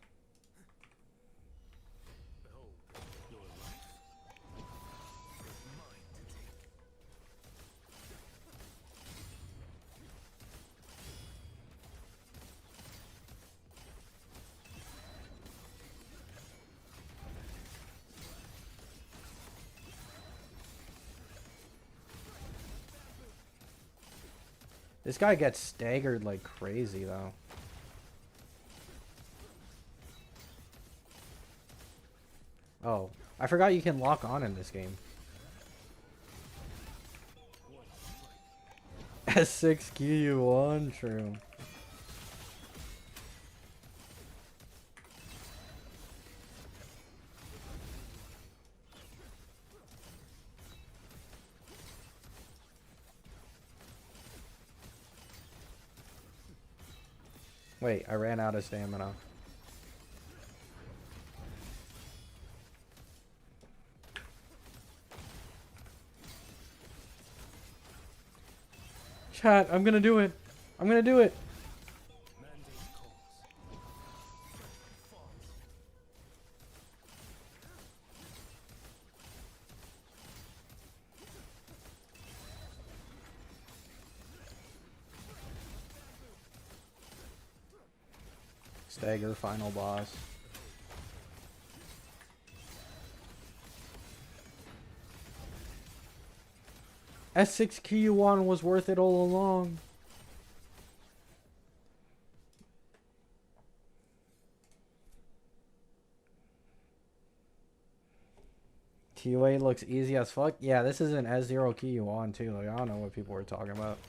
This guy gets staggered like crazy, though. Oh, I forgot you can lock on in this game. S6 QU1, true. Wait, I ran out of stamina. Chat, I'm gonna do it. I'm gonna do it. Stagger final boss. S6 QU1 was worth it all along. TUA looks easy as fuck. Yeah, this is an S0 QU1 too. Like, I don't know what people were talking about.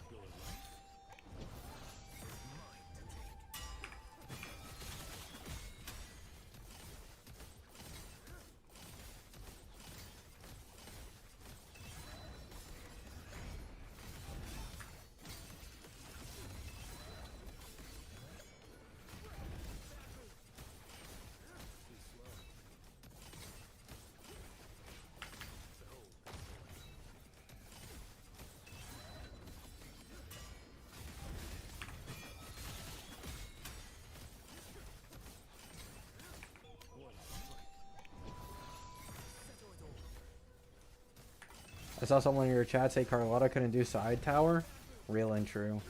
I saw someone in your chat say Carlotta couldn't do side tower. Real and true.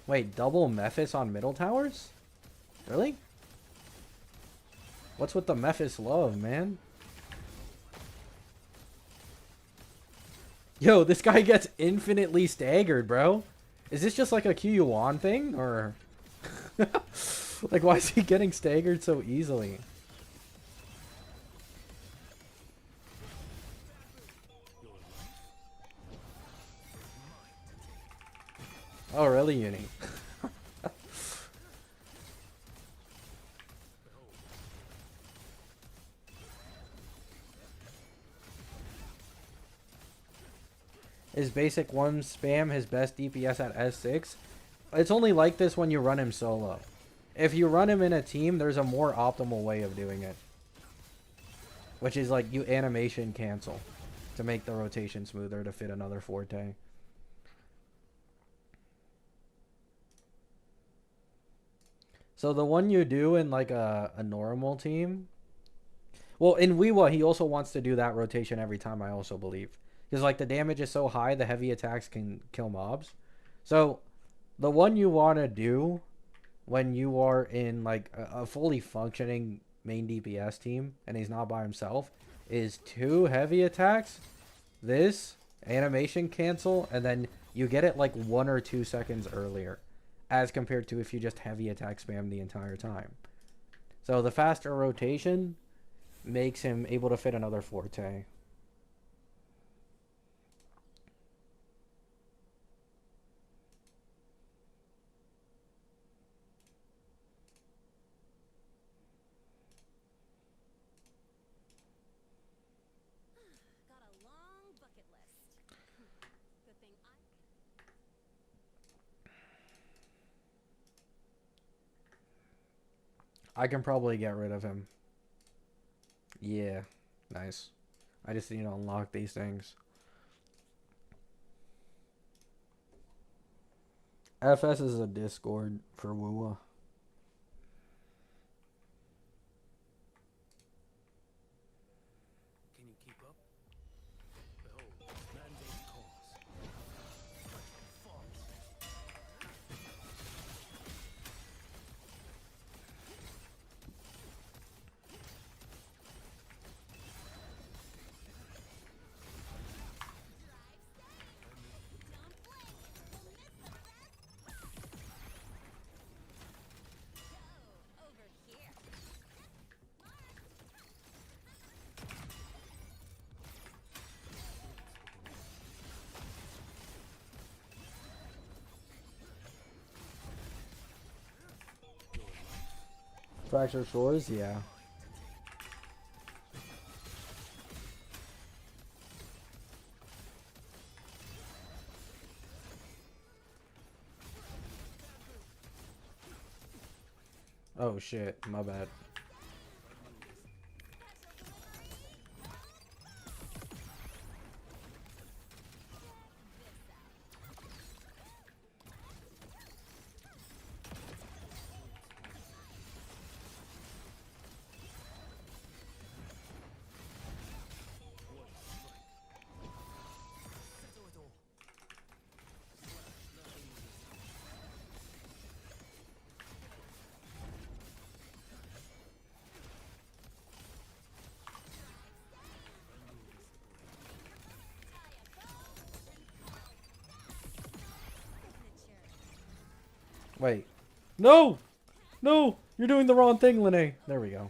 Wait, double Mephis on middle towers? Really? What's with the Mephis love, man? Yo, this guy gets infinitely staggered, bro. Is this just like a QU1 thing? Or... like, why is he getting staggered so easily? Oh, really, Uni? Is basic 1 spam his best DPS at S6? It's only like this when you run him solo. If you run him in a team, there's a more optimal way of doing it. Which is like you animation cancel to make the rotation smoother to fit another forte. So the one you do in like a normal team. Well, in Wiwa, he also wants to do that rotation every time, I also believe. Because like the damage is so high, the heavy attacks can kill mobs. So the one you want to do when you are in like a fully functioning main DPS team and he's not by himself is 2 heavy attacks, this, animation cancel, and then you get it like 1 or 2 seconds earlier as compared to if you just heavy attack spam the entire time. So the faster rotation makes him able to fit another forte. I can probably get rid of him. Yeah, nice. I just need to unlock these things. FS is a Discord for Woowa. Can you keep up? Behold, mandate calls. Fracture Shores, yeah. Oh shit, my bad. Wait. No! No! You're doing the wrong thing, Lene. There we go.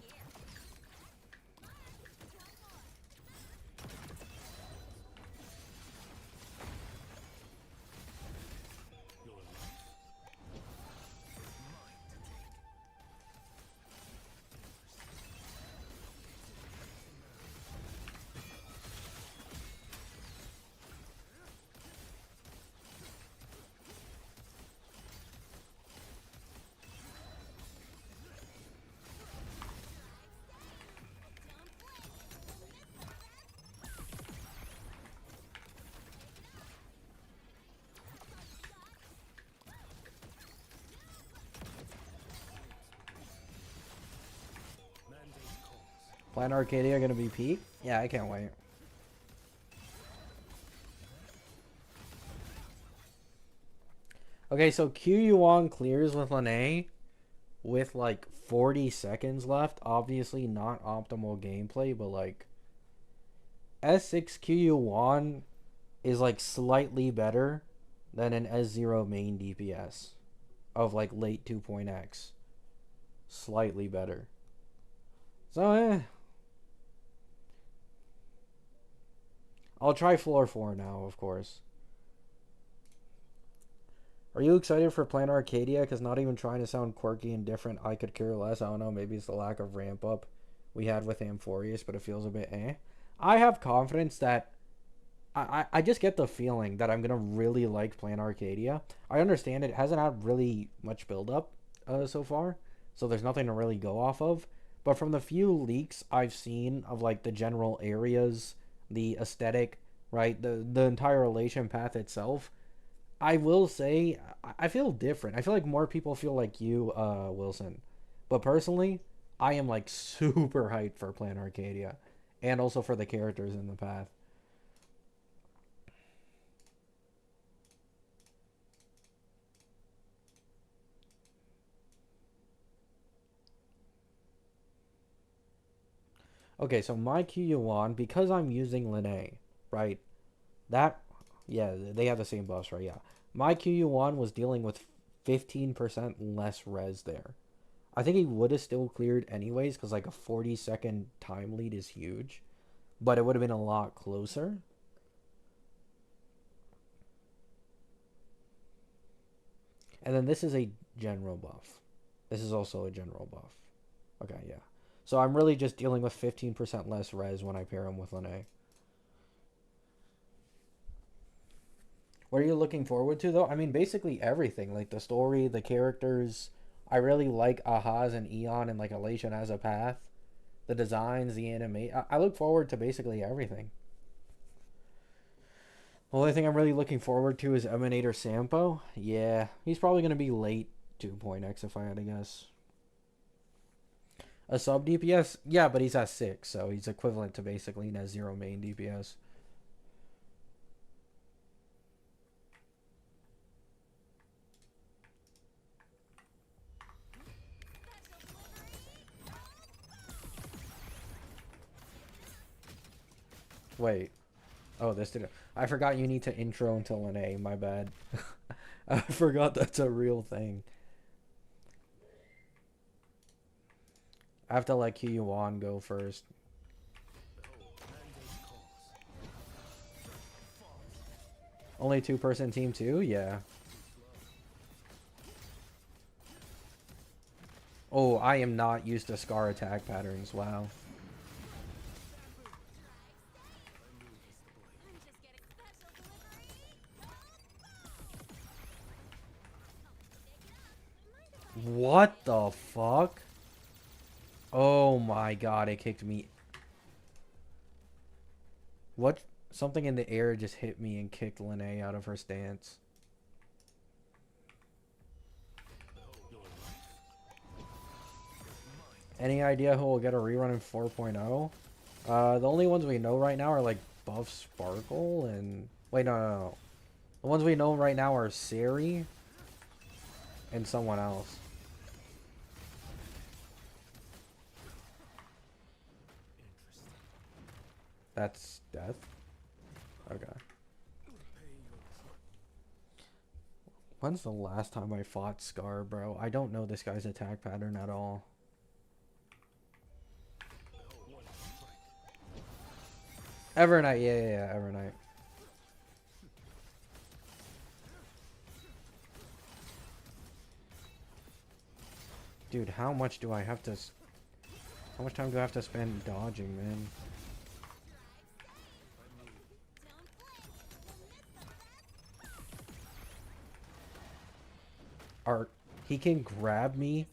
Mandate calls. Plan Arcadia gonna be peak? Yeah, I can't wait. Okay, so Q Yuan clears with Lene with like 40 seconds left. Obviously not optimal gameplay, but like S6 Q Yuan is like slightly better than an S0 main DPS of like late 2.x. Slightly better. So I'll try floor 4 now, of course. Are you excited for Plan Arcadia? Because not even trying to sound quirky and different, I could care less. I don't know, maybe it's the lack of ramp up we had with Amphorius, but it feels a bit eh. I have confidence that I just get the feeling that I'm going to really like Plan Arcadia. I understand it hasn't had really much build up so far, so there's nothing to really go off of. But from the few leaks I've seen of like the general areas, the aesthetic, right, the entire relation path itself, I will say I feel different. I feel like more people feel like you, Wilson. But personally, I am like super hyped for Plan Arcadia, and also for the characters in the path. Okay, so my Q Yuan, because I'm using Lene, right? That, yeah, they have the same buffs, right? Yeah. My Q Yuan was dealing with 15% less res there. I think he would have still cleared anyways, because like a 40-second time lead is huge. But it would have been a lot closer. And then this is a general buff. This is also a general buff. Okay, yeah. So I'm really just dealing with 15% less res when I pair him with Lene. What are you looking forward to though? I mean, basically everything, like the story, the characters. I really like Ahaz and Eon and like Elation as a path. The designs, the anime. I look forward to basically everything. The only thing I'm really looking forward to is Emanator Sampo. Yeah, he's probably going to be late 2.x if I had to guess. A sub DPS? Yeah, but he's at 6, so he's equivalent to basically net 0 main DPS. Wait. Oh, this didn't. I forgot you need to intro until an A. My bad. I forgot that's a real thing. I have to let Kiyuan go first. Only 2-person team too? Yeah. Oh, I am not used to Scar attack patterns. Wow. What the fuck? Oh my god, it kicked me. What? Something in the air just hit me and kicked Lene out of her stance. Any idea who will get a rerun in 4.0? The only ones we know right now are like Buff Sparkle and... Wait, no. The ones we know right now are Siri and someone else. That's death? Okay. When's the last time I fought Scar, bro? I don't know this guy's attack pattern at all. Evernight, yeah, Evernight. Dude, how much do I have to... How much time do I have to spend dodging, man? He can grab me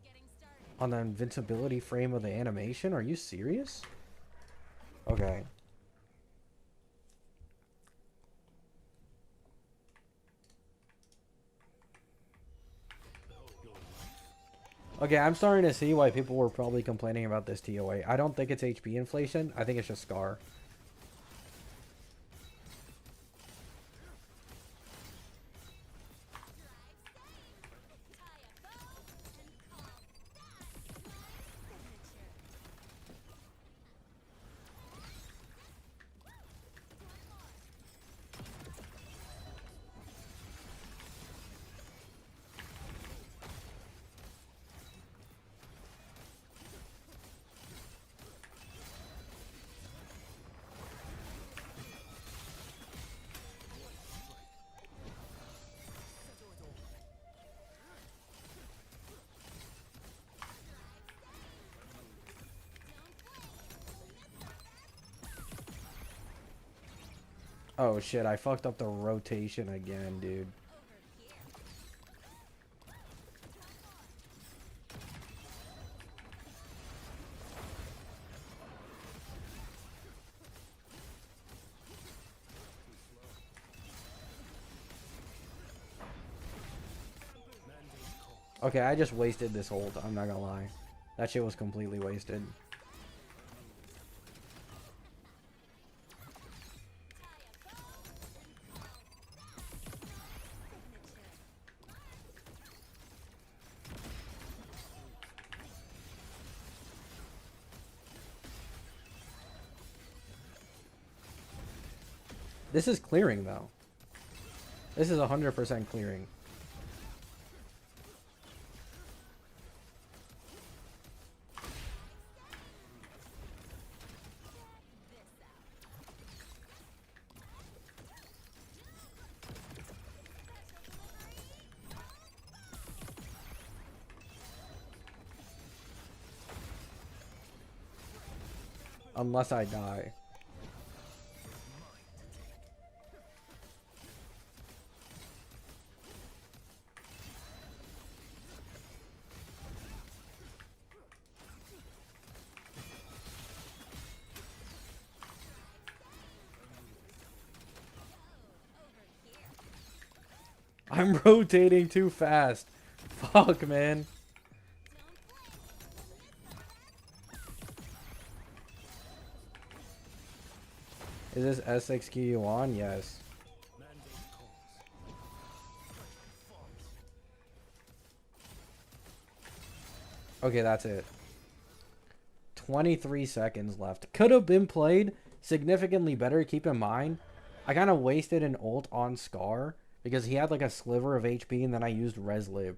on the invincibility frame of the animation? Are you serious? Okay. Okay, I'm starting to see why people were probably complaining about this TOA. I don't think it's HP inflation. I think it's just Scar. Oh shit, I fucked up the rotation again, dude. Okay, I just wasted this ult, I'm not gonna lie. That shit was completely wasted. This is clearing, though. This is 100% clearing. Unless I die. I'm rotating too fast. Fuck, man. Is this SXQ on? Yes. Mandate calls. Okay, that's it. 23 seconds left. Could have been played significantly better. Keep in mind, I kind of wasted an ult on Scar because he had like a sliver of HP and then I used Reslib.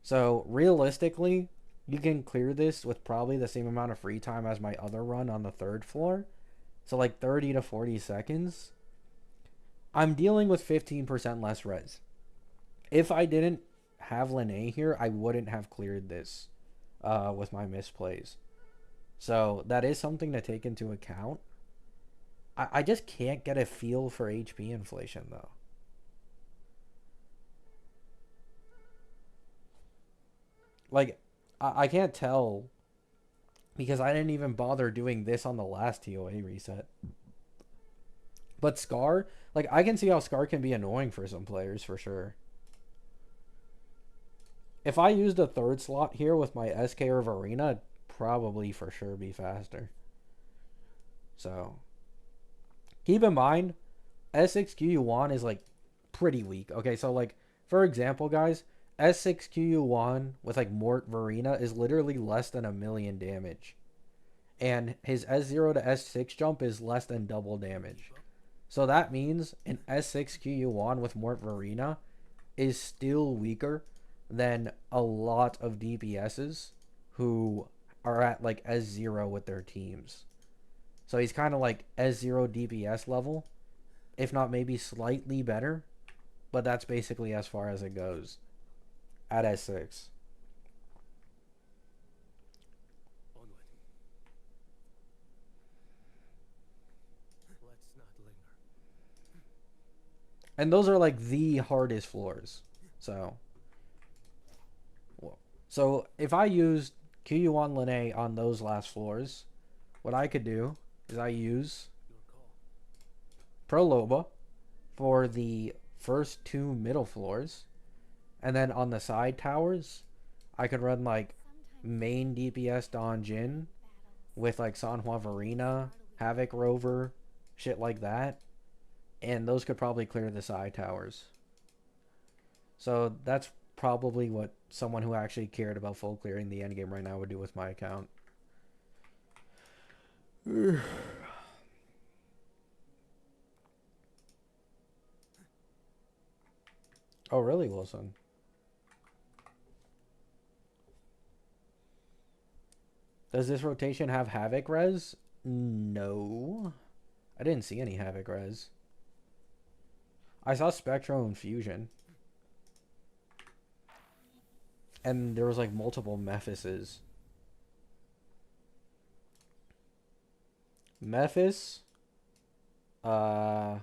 So realistically, you can clear this with probably the same amount of free time as my other run on the third floor. So like 30 to 40 seconds. I'm dealing with 15% less res. If I didn't have Lene here, I wouldn't have cleared this with my misplays. So that is something to take into account. I just can't get a feel for HP inflation though. Like, I can't tell because I didn't even bother doing this on the last TOA reset. But Scar, like, I can see how Scar can be annoying for some players for sure. If I used a third slot here with my SK or Varina, it'd probably for sure be faster. So, keep in mind, S6QU1 is like pretty weak. Okay, so like, for example, guys, S6QU1 with like Mort Varina is literally less than 1,000,000 damage. And his S0 to S6 jump is less than double damage. So that means an S6QU1 with Mort Varina is still weaker than a lot of DPSs who are at like S0 with their teams. So he's kind of like S0 DPS level, if not maybe slightly better, but that's basically as far as it goes at S6. Onward. Let's not linger. And those are like the hardest floors. So if I used QU1 Lene on those last floors, what I could do is I use Your call. Proloba for the first two middle floors, and then on the side towers, I could run like main DPS Don Jin with like Sanhua Varina, Havoc Rover, shit like that, and those could probably clear the side towers. So that's probably what someone who actually cared about full clearing the endgame right now would do with my account. Oh, really, Wilson? Does this rotation have Havoc res? No. I didn't see any Havoc res. I saw Spectro and Fusion. And there was like multiple Mephises. Mephis, uh,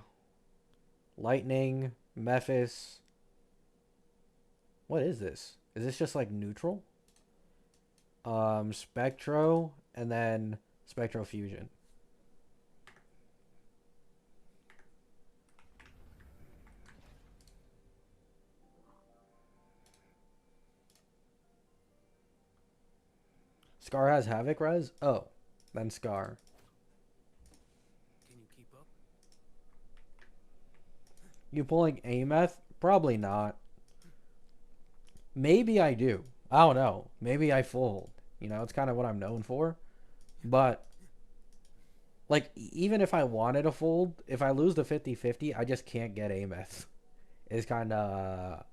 Lightning, Mephis. What is this? Is this just like neutral? Spectro, and then Spectro Fusion. Scar has Havoc res? Oh, then Scar. Can you keep up? You pulling Ameth? Probably not. Maybe I do. I don't know. Maybe I fold. You know, it's kind of what I'm known for. But, like, even if I wanted to fold, if I lose the 50-50, I just can't get Ameth. Is kind of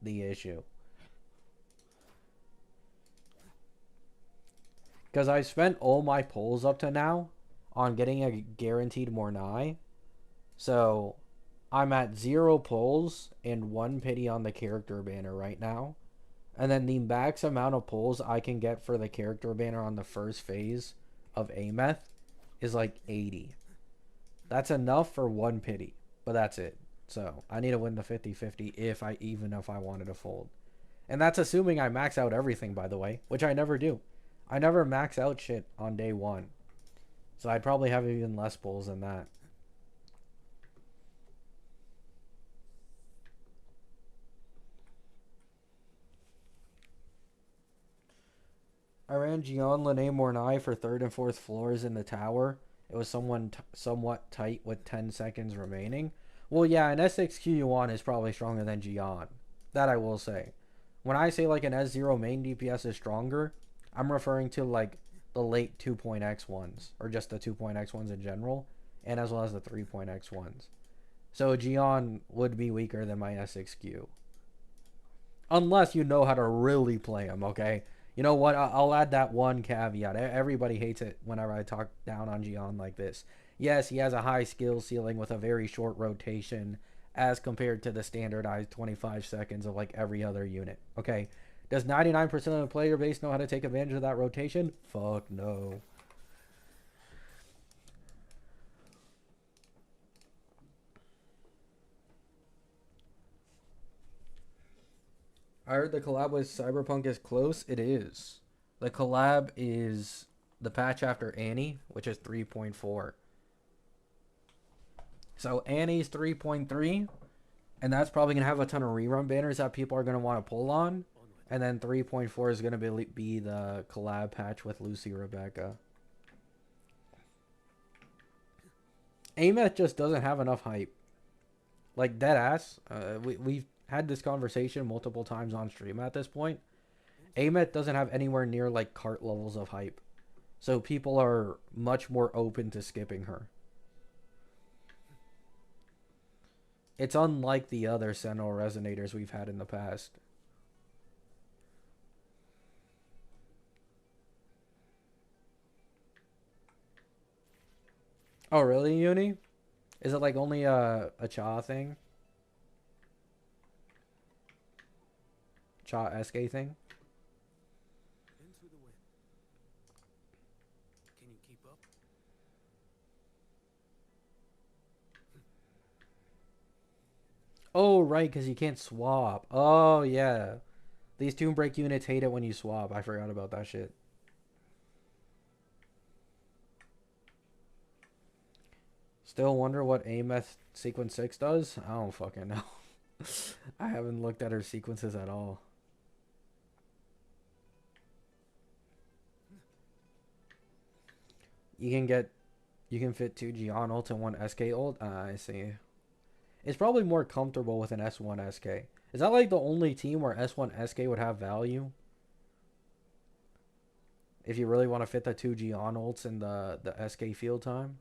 the issue. Because I spent all my pulls up to now on getting a guaranteed Mornai. So I'm at 0 pulls and 1 pity on the character banner right now. And then the max amount of pulls I can get for the character banner on the first phase of Ameth is like 80. That's enough for 1 pity, but that's it. So I need to win the 50-50 if I wanted to fold. And that's assuming I max out everything, by the way, which I never do. I never max out shit on day 1. So I'd probably have even less pulls than that. I ran Gian, Lene, Mornai for third and fourth floors in the tower. It was somewhat tight with 10 seconds remaining. Well, yeah, an SXQ Yuan is probably stronger than Gian. That I will say. When I say like an S0 main DPS is stronger, I'm referring to like the late 2.x ones, or just the 2.x ones in general, and as well as the 3.x ones. So Gian would be weaker than my SXQ. Unless you know how to really play him, okay? You know what? I'll add that one caveat. Everybody hates it whenever I talk down on Gian like this. Yes, he has a high skill ceiling with a very short rotation as compared to the standardized 25 seconds of like every other unit. Okay. Does 99% of the player base know how to take advantage of that rotation? Fuck no. I heard the collab with Cyberpunk is close. It is. The collab is the patch after Annie, which is 3.4. So Annie's 3.3, and that's probably going to have a ton of rerun banners that people are going to want to pull on. And then 3.4 is going to be the collab patch with Lucy Rebecca. Ameth just doesn't have enough hype. Like, dead ass. We've had this conversation multiple times on stream at this point. Ameth doesn't have anywhere near like cart levels of hype. So people are much more open to skipping her. It's unlike the other Sentinel Resonators we've had in the past. Oh, really, Uni? Is it like only a Cha thing? Cha SK thing? Into the wind. Can you keep up? Oh, right, because you can't swap. Oh, yeah. These Tomb Break units hate it when you swap. I forgot about that shit. Still wonder what Ameth Sequence 6 does? I don't fucking know. I haven't looked at her sequences at all. You can fit 2 Gian ult and 1 SK ult? I see. It's probably more comfortable with an S1 SK. Is that like the only team where S1 SK would have value? If you really want to fit the 2 Gian ults in the SK field time?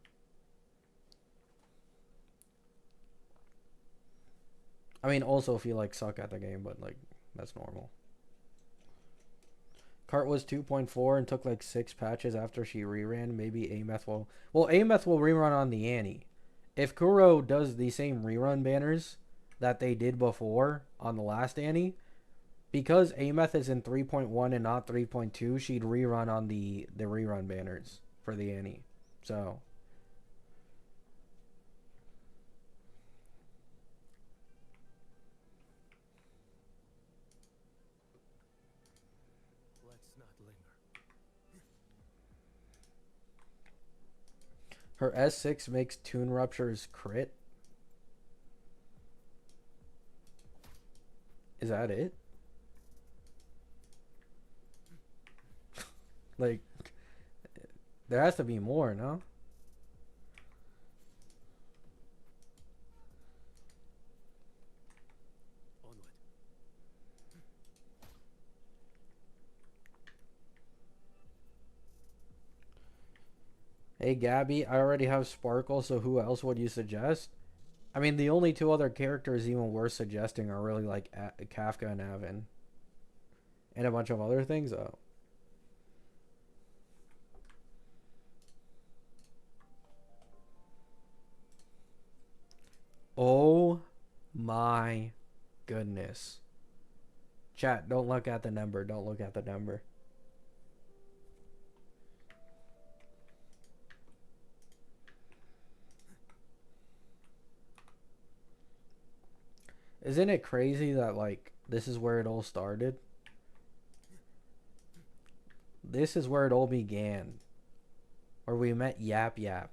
I mean, also if you like suck at the game, but like that's normal. Cart was 2.4 and took like 6 patches after she reran. Maybe Ameth will... Well, Ameth will rerun on the Annie. If Kuro does the same rerun banners that they did before on the last Annie, because Ameth is in 3.1 and not 3.2, she'd rerun on the rerun banners for the Annie. So... Let's not linger. Her S6 makes Toon Ruptures crit. Is that it? Like, there has to be more, no? Onward. Hey, Gabby, I already have Sparkle, so who else would you suggest? I mean, the only 2 other characters even worth suggesting are really like Kafka and Avin. And a bunch of other things, though. Oh my goodness. Chat, don't look at the number. Don't look at the number. Isn't it crazy that, like, this is where it all started? This is where it all began. Where we met Yap Yap.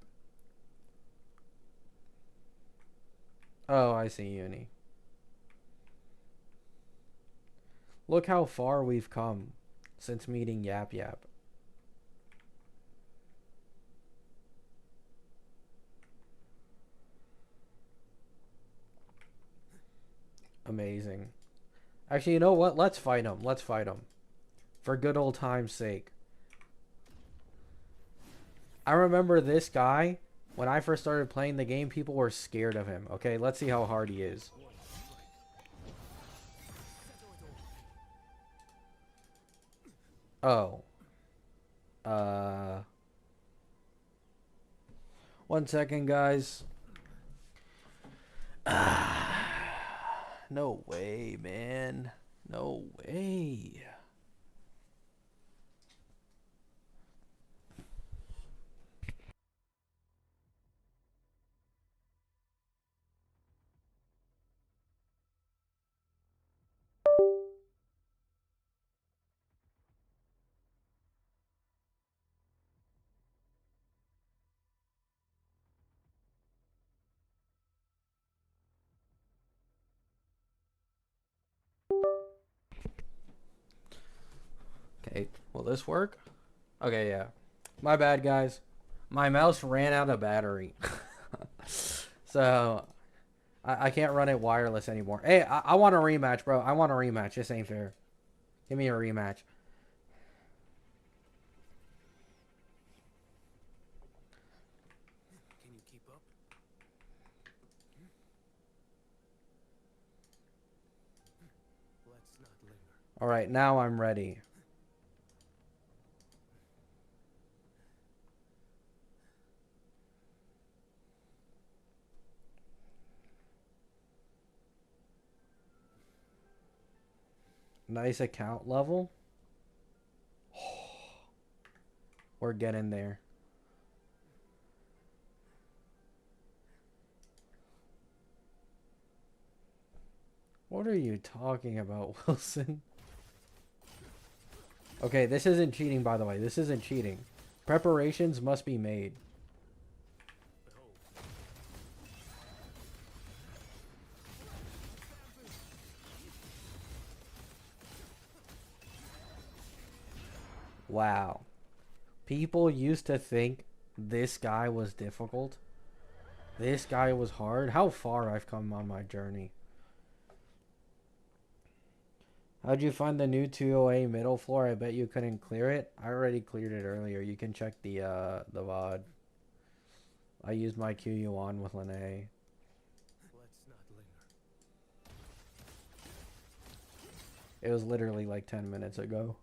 Oh, I see, Uni. Look how far we've come since meeting Yap Yap. amazing. Actually, you know what? Let's fight him. Let's fight him. For good old time's sake. I remember this guy, when I first started playing the game, people were scared of him. Okay, let's see how hard he is. Oh. Uh... 1 second, guys. No way, man. No way. Okay, will this work? Okay, yeah. My bad, guys. My mouse ran out of battery. So, I can't run it wireless anymore. Hey, I want a rematch, bro. I want a rematch. This ain't fair. Give me a rematch. Can you keep up? Let's not linger. Alright, now I'm ready. Nice account level. We're getting there. What are you talking about, Wilson? Okay, this isn't cheating, by the way. This isn't cheating. Preparations must be made. Wow. People used to think this guy was difficult. This guy was hard. How far I've come on my journey. How'd you find the new 208 middle floor? I bet you couldn't clear it. I already cleared it earlier. You can check the VOD. I used my QU on with Lene. Let's not linger. It was literally like 10 minutes ago.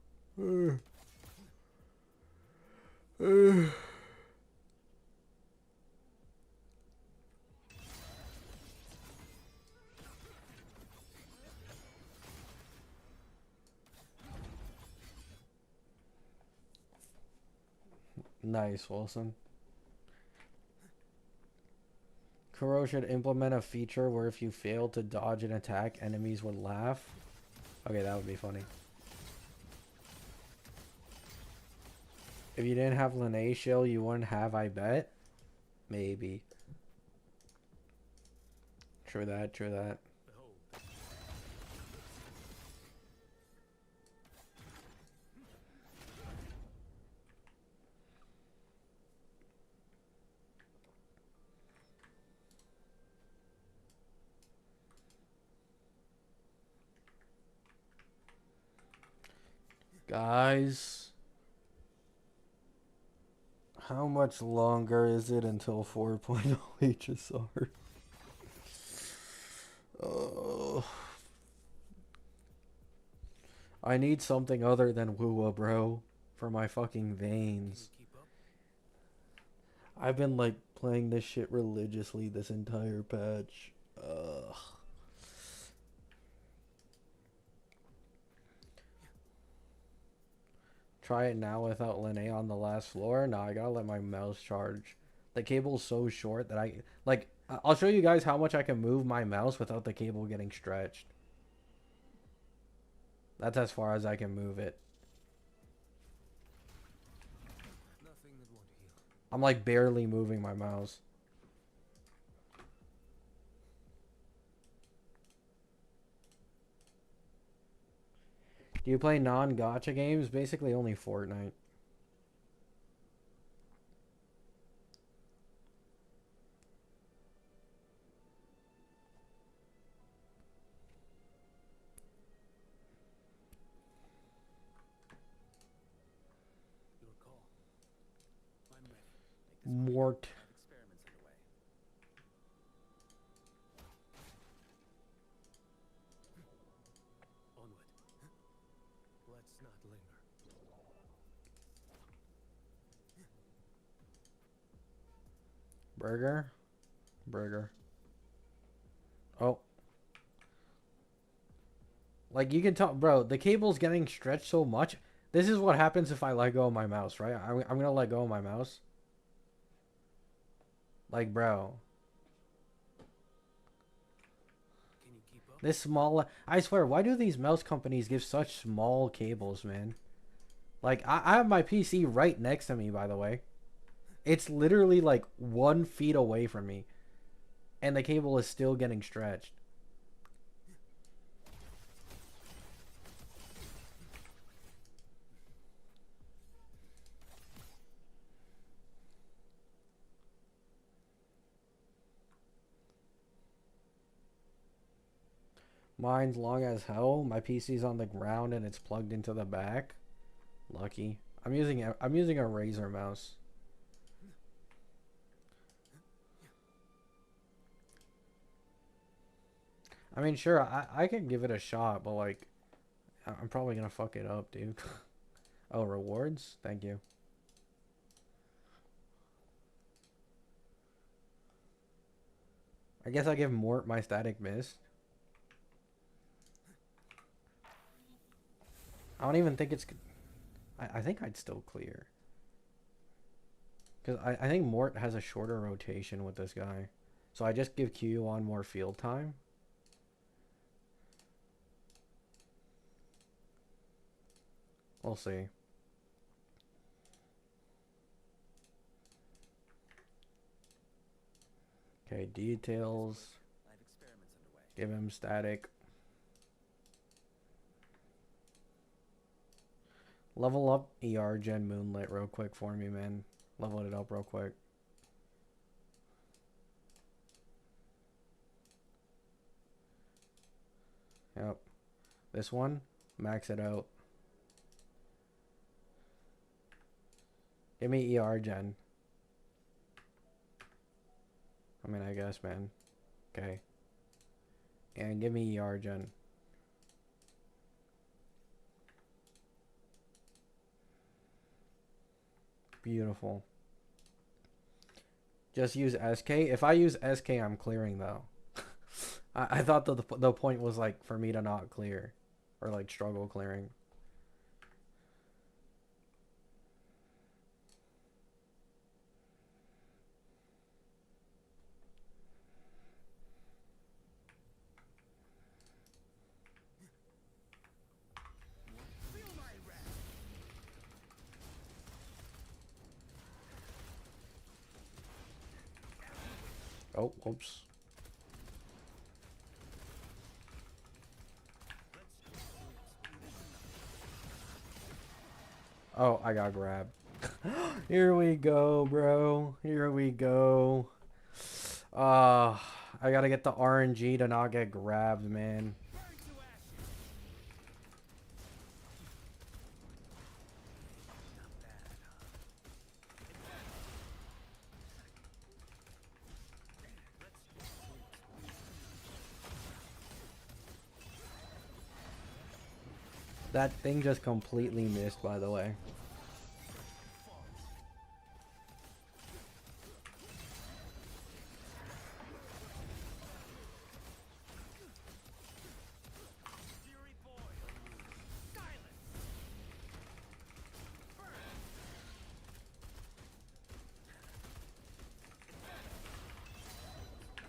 Nice, Wilson. Kuro should implement a feature where if you fail to dodge an attack, enemies would laugh. Okay, that would be funny. If you didn't have Lene shield, you wouldn't have, I bet. Maybe. True that, true that. Guys, how much longer is it until 4.0 HSR? Oh, I need something other than Woowa, bro, for my fucking veins. Keep up. I've been like playing this shit religiously this entire patch. Ugh. Try it now without Lene on the last floor. No, I gotta let my mouse charge. The cable's so short that I'll show you guys how much I can move my mouse without the cable getting stretched. That's as far as I can move it. Nothing that won't heal. I'm like barely moving my mouse. Do you play non-gacha games? Basically only Fortnite. Mort. Experiments underway. Onward. Let's not linger. Burger. Burger. Oh. Like, you can tell, bro, the cable's getting stretched so much. This is what happens if I let go of my mouse, right? I'm gonna let go of my mouse. Like, bro. Can you keep up? This small... I swear, why do these mouse companies give such small cables, man? Like, I have my PC right next to me, by the way. It's literally, like, 1 feet away from me. And the cable is still getting stretched. Mine's long as hell. My PC's on the ground and it's plugged into the back. Lucky. I'm using a Razer mouse. I mean, sure, I can give it a shot, but like, I'm probably gonna fuck it up, dude. Oh, rewards? Thank you. I guess I give Mort my static mist. I don't even think it's... I think I'd still clear. Because I think Mort has a shorter rotation with this guy. So I just give Q on more field time. We'll see. Okay, details. I have experiments underway. Give him static. Level up ER Gen Moonlit real quick for me, man. Level it up real quick. Yep. This one, max it out. Give me ER Gen. I mean, I guess, man. Okay. And give me ER Gen. Beautiful. Just use SK. If I use SK, I'm clearing, though. I thought the point was, like, for me to not clear. Or, like, struggle clearing. Feel my wrath. Oh, oops. Oh, I got grabbed. Here we go, bro. Here we go. I gotta get the RNG to not get grabbed, man. Burn to ashes. Not bad, huh? That thing just completely missed, by the way. Fury boil. Silence. Burn. Too slow.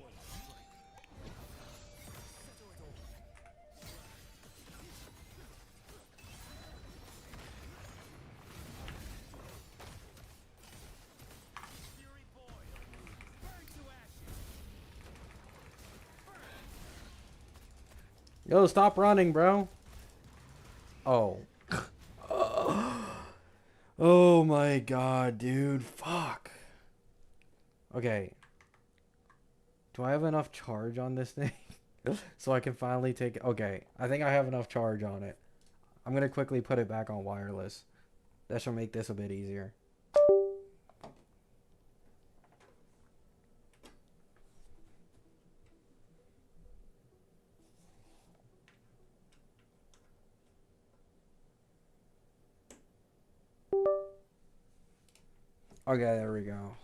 One strike. Settle it all. Fury boil. Burn to ashes. Burn. Yo, stop running, bro. Oh. Oh my god, dude. Fuck. Okay. Do I have enough charge on this thing? So I can finally take it. Okay. I think I have enough charge on it. I'm gonna quickly put it back on wireless. That should make this a bit easier. Okay, there we go.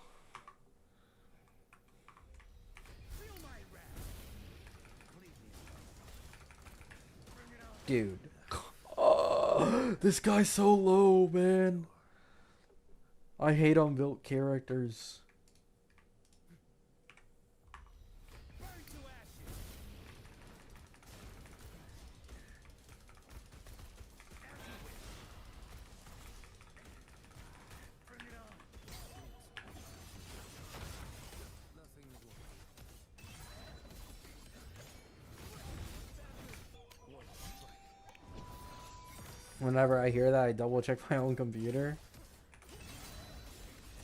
Feel my wrath. Leave me alone. Bring it on. Dude. Oh, this guy's so low, man. I hate unbuilt characters. Burn to ashes. As you wish. Bring it on. Nothing will. One strike. Whenever I hear that, I double check my own computer.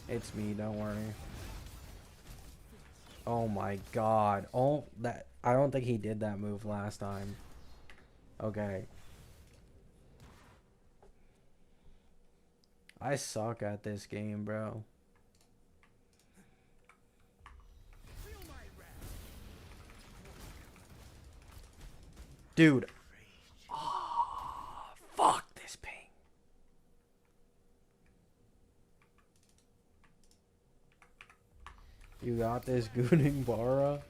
It's me, don't worry. Oh my god. Oh, that. I don't think he did that move last time. Okay. I suck at this game, bro. Feel my wrath. Dude. Oh, fuck this ping. You got this, Gooning Bara.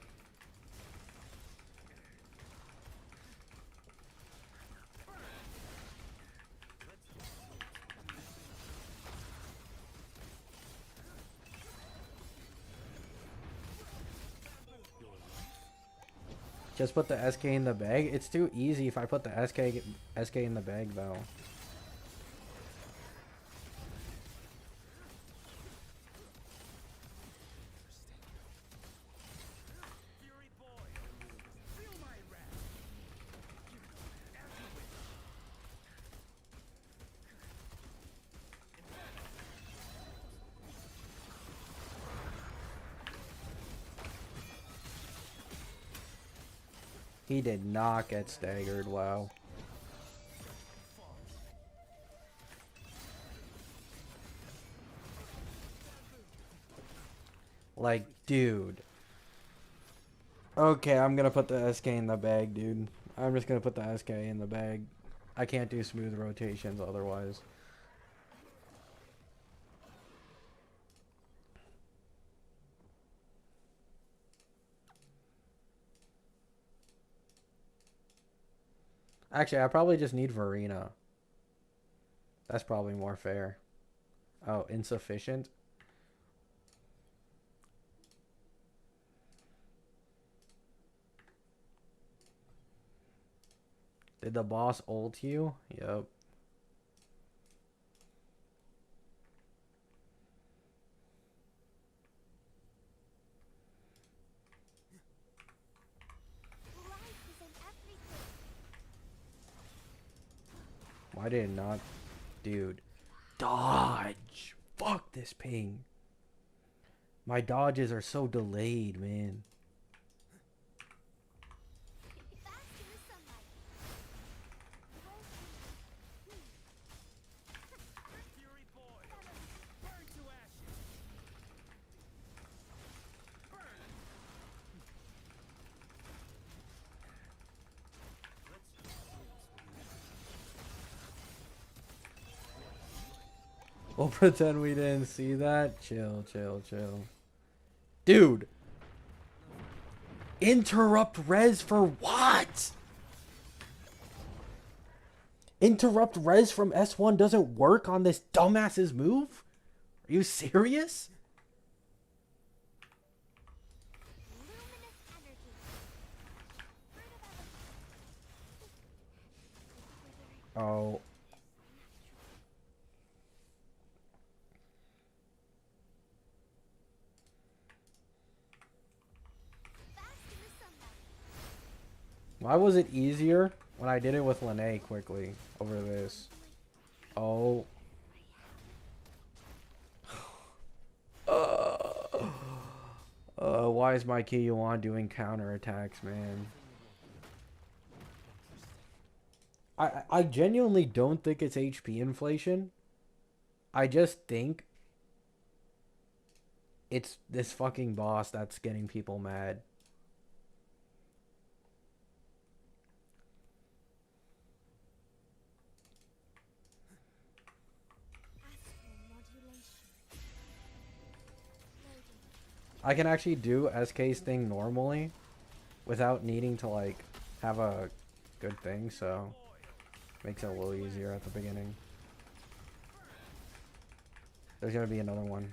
Just put the SK in the bag. It's too easy if I put the SK in the bag though. Fury boy. Feel my wrath. As you wish. He did not get staggered. Wow. Like, dude. Okay, I'm gonna put the SK in the bag, dude. I'm just gonna put the SK in the bag. I can't do smooth rotations otherwise. Actually, I probably just need Varina. That's probably more fair. Oh, insufficient? Did the boss ult you? Yep. Life is in everything. Why did it not? Dude. Dodge! Fuck this ping. My dodges are so delayed, man. Bask in the sunlight. Fury boy. Burn to ashes. Burn. We'll pretend we didn't see that. Chill, chill, chill. Dude! Interrupt res for what? Interrupt res from S1 doesn't work on this dumbass's move? Are you serious? Luminous energy. Fruit of Oh. bask in the sunlight. Why was it easier when I did it with Lene quickly over this? Oh. why is my Kiyuan doing counterattacks, man? I genuinely don't think it's HP inflation. I just think it's this fucking boss that's getting people mad. I can actually do SK's thing normally without needing to like have a good thing, so makes it a little easier at the beginning. There's gonna be another one.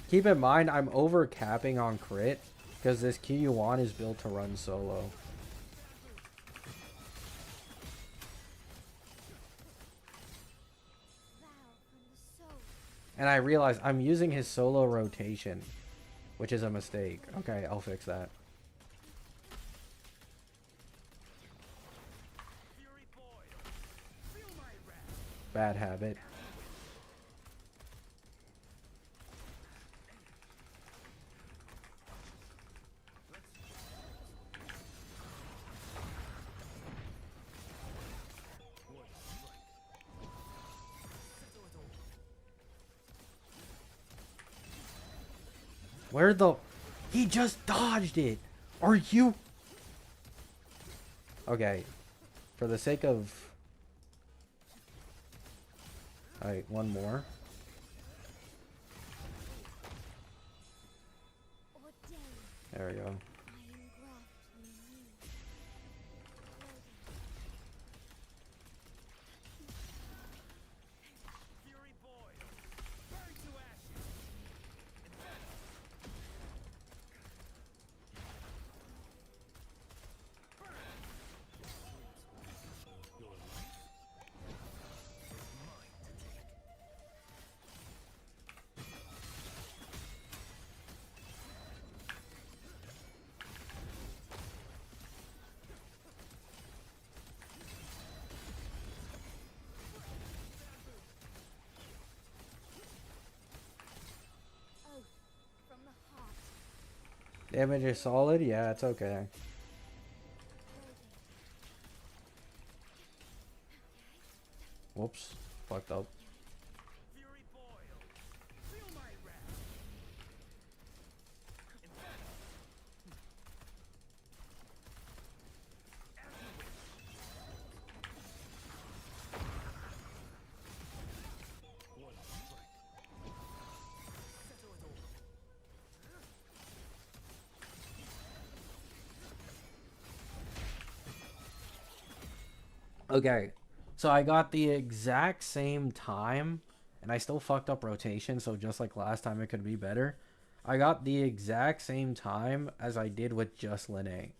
Keep in mind, I'm over capping on crit because this Kiyuan is built to run solo. And I realize I'm using his solo rotation, which is a mistake. Okay, I'll fix that. Bad habit. Where the... He just dodged it! Are you... Okay. For the sake of... Alright, one more. There we go. Damage is solid? Yeah, it's okay. Whoops. Fucked up. Okay, so I got the exact same time, and I still fucked up rotation, so just like last time it could be better. I got the exact same time as I did with just Linne.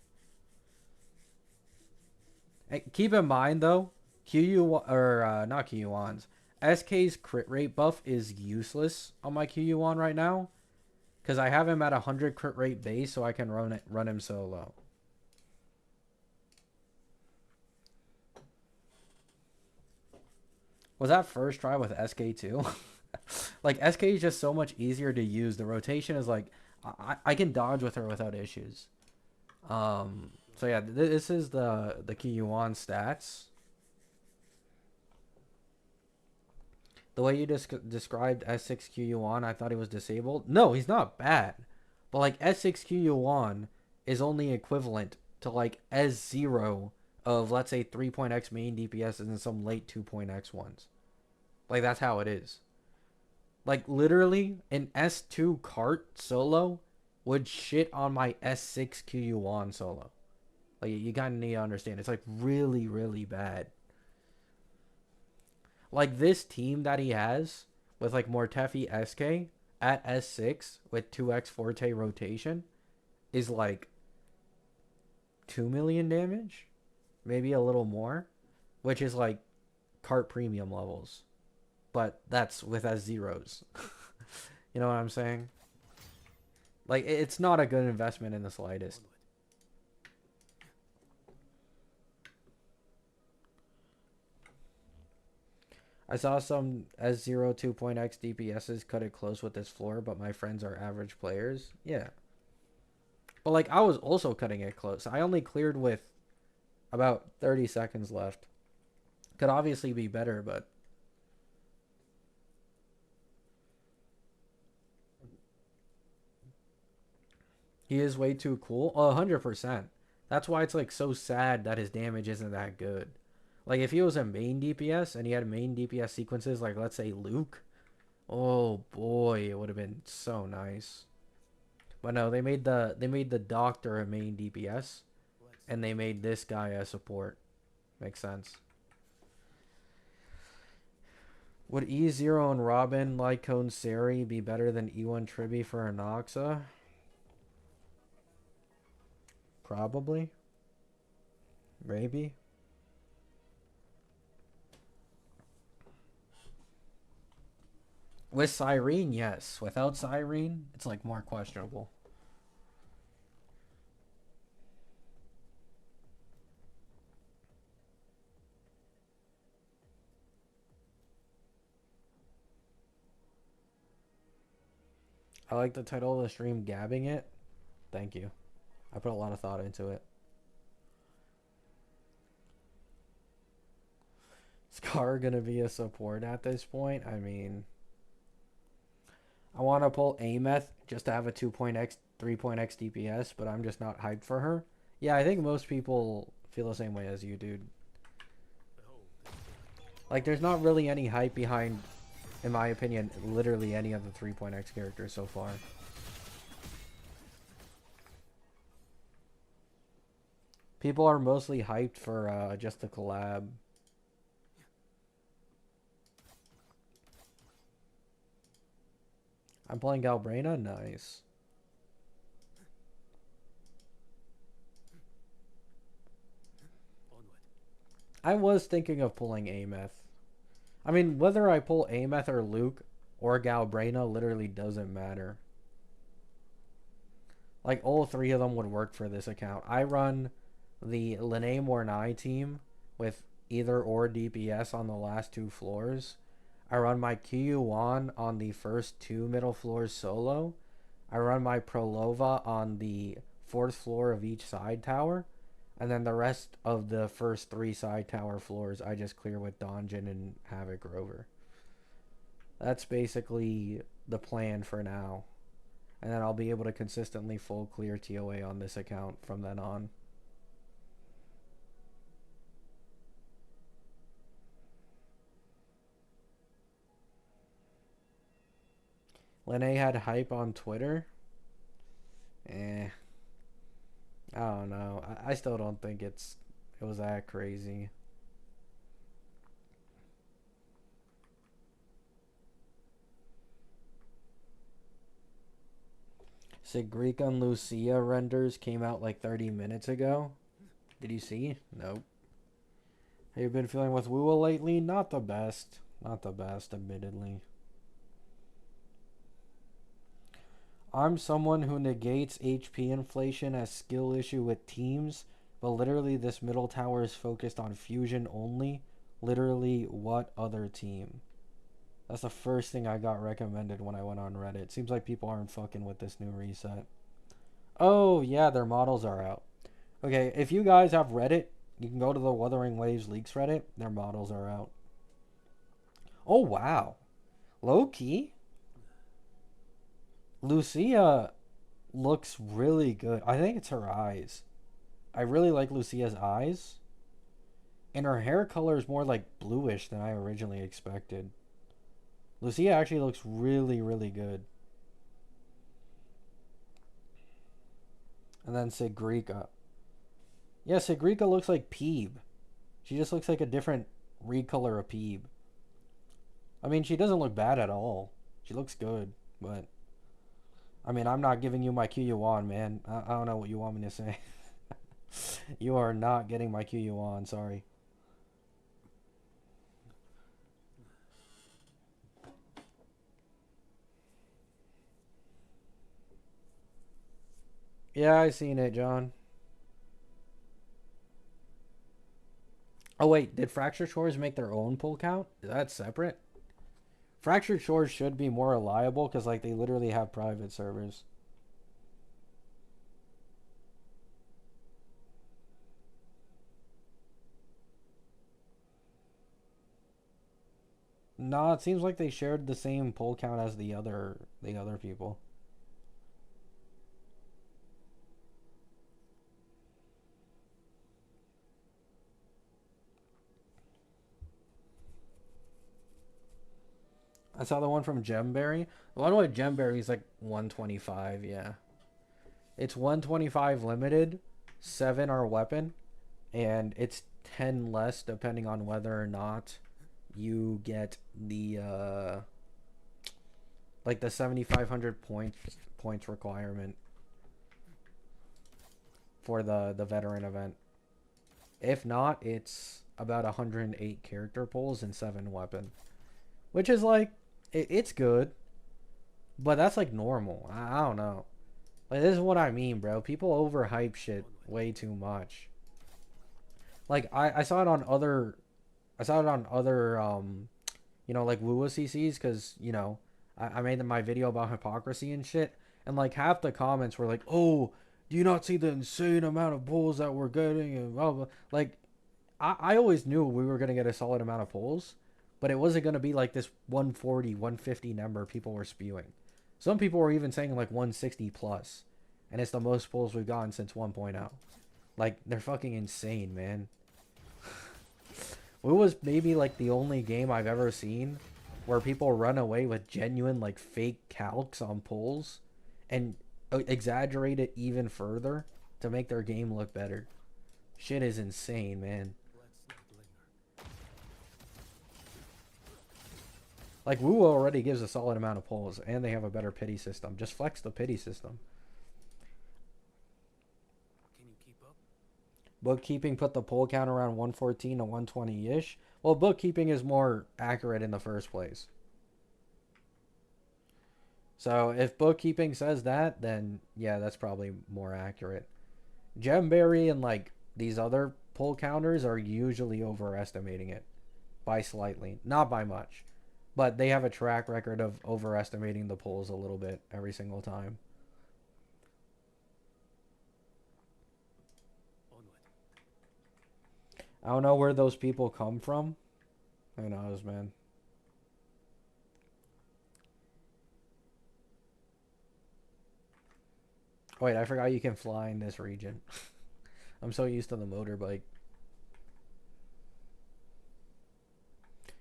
Hey, keep in mind though, not QU1's, SK's crit rate buff is useless on my QU1 right now, because I have him at 100 crit rate base, so I can run him solo. Was that first try with SK2? Like, SK is just so much easier to use. The rotation is like, I can dodge with her without issues. So yeah, this is the Kiyuan stats. The way you described S6 Kiyuan, I thought he was disabled. No, he's not bad. But like, S6 Kiyuan is only equivalent to like S0 of, let's say, 3.x main DPS and some late 2.x ones. Like, that's how it is. Like, literally, an S2 cart solo would shit on my S6 QU1 solo. Like, you kind of need to understand. It's, like, really, really bad. Like, this team that he has with, like, Mortefi SK at S6 with 2x Forte rotation is, like, 2 million damage? Maybe a little more, which is like cart premium levels, but that's with S0s. You know what I'm saying? Like, it's not a good investment in the slightest. I saw some S0 2.x DPSs cut it close with this floor, but my friends are average players. Yeah. But like I was also cutting it close. I only cleared with about 30 seconds left. Could obviously be better, but he is way too cool. 100%. That's why it's like so sad that his damage isn't that good. Like if he was a main DPS and he had main DPS sequences like let's say Luke, oh boy, it would have been so nice. But no, they made the doctor a main DPS and they made this guy a support. Makes sense. Would E0 and Robin, Lycone Seri be better than E1 Tribi for Anoxa? Probably. Maybe. With Cyrene, yes. Without Cyrene, it's like more questionable. I like the title of the stream, Gabbing It. Thank you. I put a lot of thought into it. Scar gonna be a support at this point? I mean, I want to pull Ameth just to have a 2.x, 3.x DPS, but I'm just not hyped for her. Yeah, I think most people feel the same way as you, dude. Like, there's not really any hype behind, in my opinion, literally any of the 3.x characters so far. People are mostly hyped for just the collab. I'm playing Galbrina? Nice. I was thinking of pulling Ameth. I mean, whether I pull Ameth or Luke or Galbrina literally doesn't matter. Like, all three of them would work for this account. I run the Lene Mornai team with either or DPS on the last two floors. I run my Kyuwan on the first two middle floors solo. I run my Prolova on the fourth floor of each side tower. And then the rest of the first three side tower floors I just clear with Donjin and Havoc Rover. That's basically the plan for now. And then I'll be able to consistently full clear TOA on this account from then on. Lene had hype on Twitter. I don't know. I still don't think it was that crazy. Sigrica and Lucia renders came out like 30 minutes ago. Did you see? Nope. Have you been feeling with Woowa lately? Not the best. Not the best, admittedly. I'm someone who negates HP inflation as skill issue with teams, but literally this middle tower is focused on fusion only. Literally, what other team? That's the first thing I got recommended when I went on Reddit. Seems like people aren't fucking with this new reset. Oh, yeah, their models are out. Okay, if you guys have Reddit, you can go to the Wuthering Waves Leaks Reddit. Their models are out. Oh, wow. Low key? Lucia looks really good. I think it's her eyes. I really like Lucia's eyes. And her hair color is more like bluish than I originally expected. Lucia actually looks really, really good. And then Sigrica. Yeah, Sigrica looks like Peeb. She just looks like a different recolor of Peeb. I mean, she doesn't look bad at all. She looks good, but... I mean, I'm not giving you my QU1, man. I don't know what you want me to say. You are not getting my QU1, sorry. Yeah, I seen it, John. Oh wait, did Fractured Shores make their own pull count? Is that separate? Fractured Shores should be more reliable because like they literally have private servers. No, it seems like they shared the same pull count as the other people. I saw the one from Gemberry. The one with Gemberry is like 125, yeah. It's 125 limited, 7 are weapon, and it's 10 less depending on whether or not you get the like the 7500 points requirement for the veteran event. If not, it's about 108 character pulls and 7 weapon, which is like it's good, but that's like normal. I don't know. Like this is what I mean, bro. People overhype shit way too much. Like I saw it on other like Woo CCs because I made my video about hypocrisy and shit, and like half the comments were like, "Oh, do you not see the insane amount of pulls that we're getting?" And blah, blah. Like I always knew we were gonna get a solid amount of pulls, but it wasn't gonna be like this 140, 150 number people were spewing. Some people were even saying like 160 plus, and it's the most pulls we've gotten since 1.0. Like they're fucking insane, man. It was maybe like the only game I've ever seen where people run away with genuine like fake calcs on pulls and exaggerate it even further to make their game look better. Shit is insane, man. Like Woo already gives a solid amount of pulls and they have a better pity system. Just flex the pity system. Can you keep up? Bookkeeping put the pull count around 114 to 120-ish. Well, bookkeeping is more accurate in the first place. So if bookkeeping says that, then yeah, that's probably more accurate. Gemberry and like these other pull counters are usually overestimating it by slightly, not by much, but they have a track record of overestimating the pulls a little bit every single time. Onward. I don't know where those people come from. Who knows, man? Oh, wait, I forgot you can fly in this region. I'm so used to the motorbike.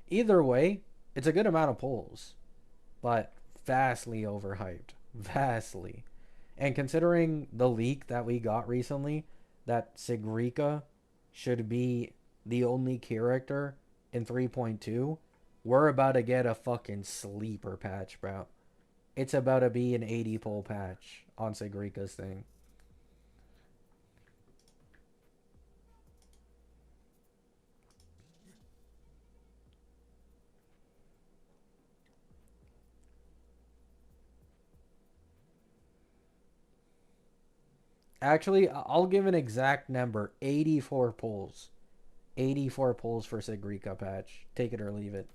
Either way, it's a good amount of pulls, but vastly overhyped. Vastly. And considering the leak that we got recently, that Sigrika should be the only character in 3.2, we're about to get a fucking sleeper patch, bro. It's about to be an 80 pull patch on Sigrika's thing. Actually, I'll give an exact number. 84 pulls. 84 pulls for Sigrika patch. Take it or leave it.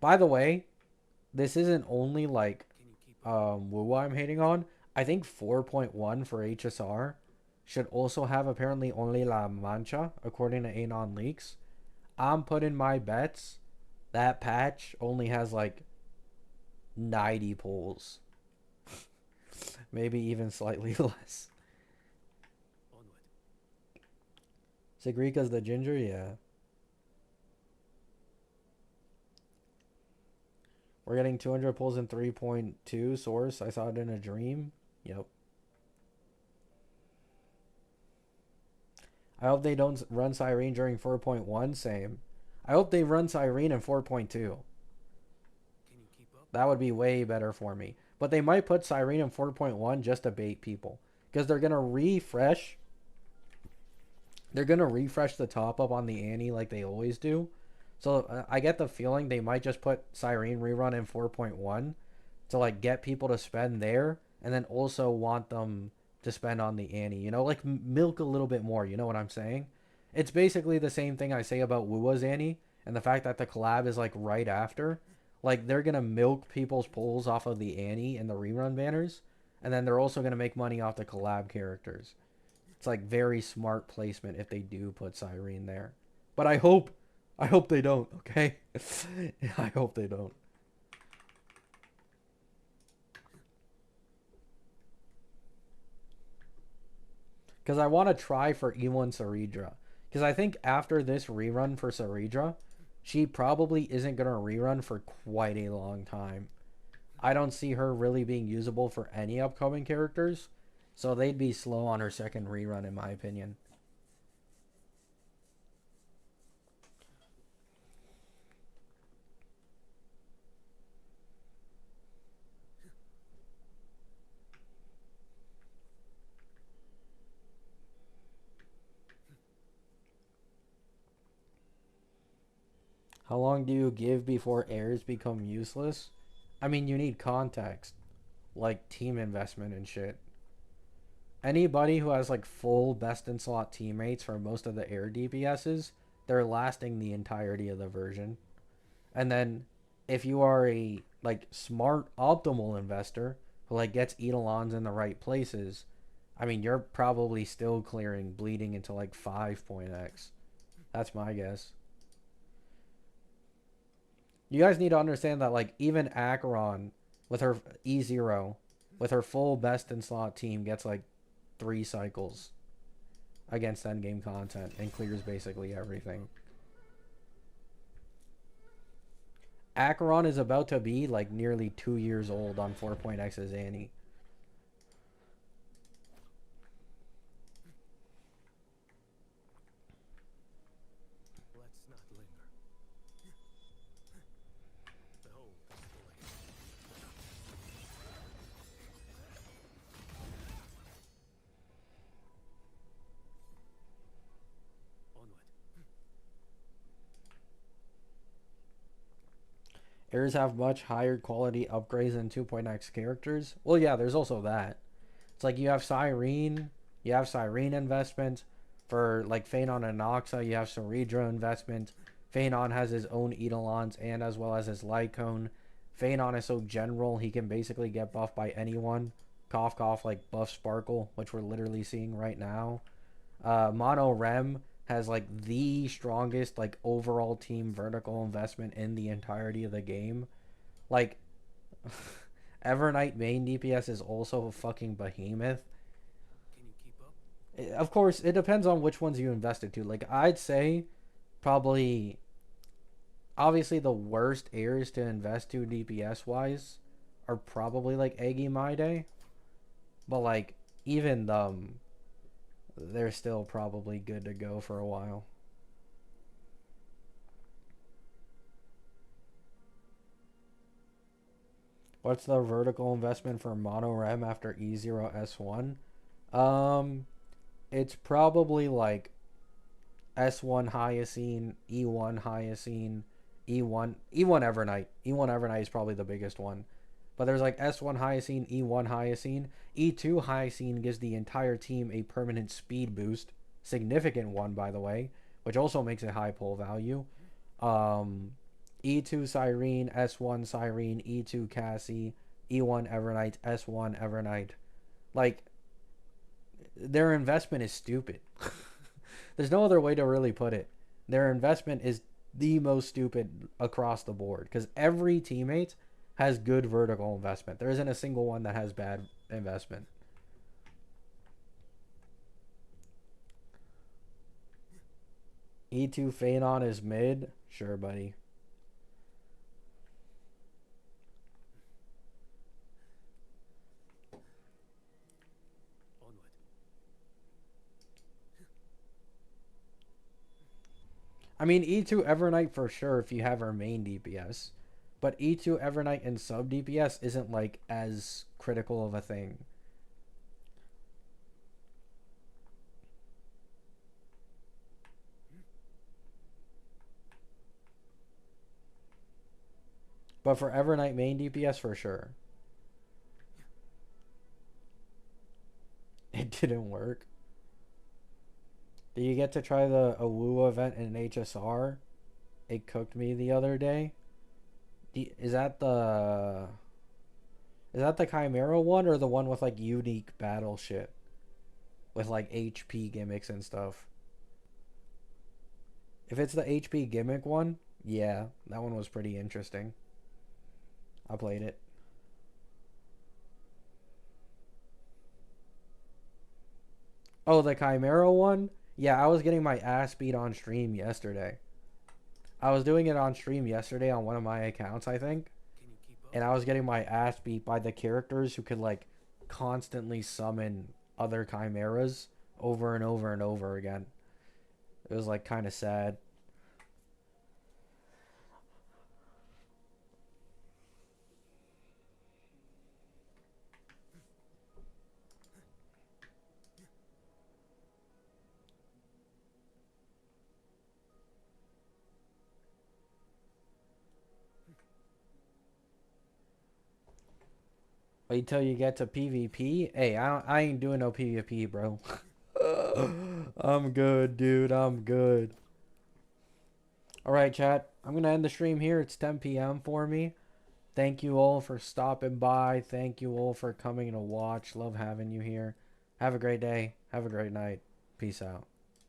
By the way, this isn't only like Can you keep up? Woo I'm hating on. I think 4.1 for HSR should also have apparently only La Mancha, according to Anon leaks. I'm putting my bets that patch only has like 90 pulls. Maybe even slightly less. Onward. Sigrika's the ginger, yeah. We're getting 200 pulls in 3.2 source. I saw it in a dream. Yep. I hope they don't run Cyrene during 4.1. Same. I hope they run Cyrene in 4.2. Can you keep up? That would be way better for me. But they might put Cyrene in 4.1 just to bait people. Because they're going to refresh. They're going to refresh the top up on the Annie like they always do. So I get the feeling they might just put Cyrene rerun in 4.1 to like get people to spend there. And then also want them to spend on the Annie. You know, like milk a little bit more. You know what I'm saying? It's basically the same thing I say about Wua's Annie and the fact that the collab is like right after. Like they're gonna milk people's pulls off of the Annie and the rerun banners, and then they're also gonna make money off the collab characters. It's like very smart placement if they do put Cyrene there. But I hope they don't. Okay, I hope they don't. Because I want to try for E1 Saridra. Because I think after this rerun for Saridra, she probably isn't going to rerun for quite a long time. I don't see her really being usable for any upcoming characters. So they'd be slow on her second rerun, in my opinion. How long do you give before heirs become useless? I mean, you need context, like team investment and shit. Anybody who has like full best in slot teammates for most of the air DPSs, they're lasting the entirety of the version. And then if you are a like smart optimal investor who like gets etalons in the right places, I mean you're probably still clearing bleeding into like 5.x. That's my guess. You guys need to understand that like even Acheron with her E0 with her full best in slot team gets like 3 cycles against endgame content and clears basically everything. Acheron is about to be like nearly 2 years old on 4.x's Annie. Let's not linger. Behold this blade. Onward. Heirs have much higher quality upgrades than 2.x characters. Well, yeah, there's also that. It's like you have Cyrene investment. For like Phanon and Noxa, you have Saridra investment. Phanon has his own Eidolons and as well as his Lycone. Phanon is so general, he can basically get buffed by anyone. Cough cough like buff Sparkle, which we're literally seeing right now. Mono Rem has like the strongest like overall team vertical investment in the entirety of the game. Like Evernight main DPS is also a fucking behemoth. Can you keep up? Of course, it depends on which ones you invested to. Like I'd say probably obviously the worst heirs to invest to DPS wise are probably like Eggy Maide. But like even them they're still probably good to go for a while. What's the vertical investment for Monorem after E0S1? Um, it's probably like S1 Hyacine, E1 Hyacine, E1 Evernight. E1 Evernight is probably the biggest one. But there's like S1 Hyacine, E1 Hyacine. E2 Hyacine gives the entire team a permanent speed boost. Significant one, by the way, which also makes it high pull value. Um, E2 Cyrene, S1 Cyrene, E2 Cassie, E1 Evernight, S1 Evernight. Like, their investment is stupid. There's no other way to really put it. Their investment is the most stupid across the board because every teammate has good vertical investment. There isn't a single one that has bad investment. E2 Phanon is mid. Sure, buddy. Onward. I mean, E2 Evernight for sure if you have her main DPS. But E2 Evernight and sub DPS isn't like as critical of a thing. But for Evernight main DPS for sure. didn't work. Did you get to try the Awoo event in HSR? It cooked me the other day. Is that the Chimera one or the one with like unique battle shit with like HP gimmicks and stuff? If it's the HP gimmick one, yeah, that one was pretty interesting. I played it. Oh, the Chimera one? Yeah, I was getting my ass beat on stream yesterday. I was doing it on stream yesterday on one of my accounts, I think. Can you keep up? And I was getting my ass beat by the characters who could like constantly summon other chimeras over and over and over again. It was like kind of sad. Wait till you get to PvP. Hey, I ain't doing no PvP, bro. I'm good, dude. I'm good. All right, chat. I'm going to end the stream here. It's 10 p.m. for me. Thank you all for stopping by. Thank you all for coming to watch. Love having you here. Have a great day. Have a great night. Peace out.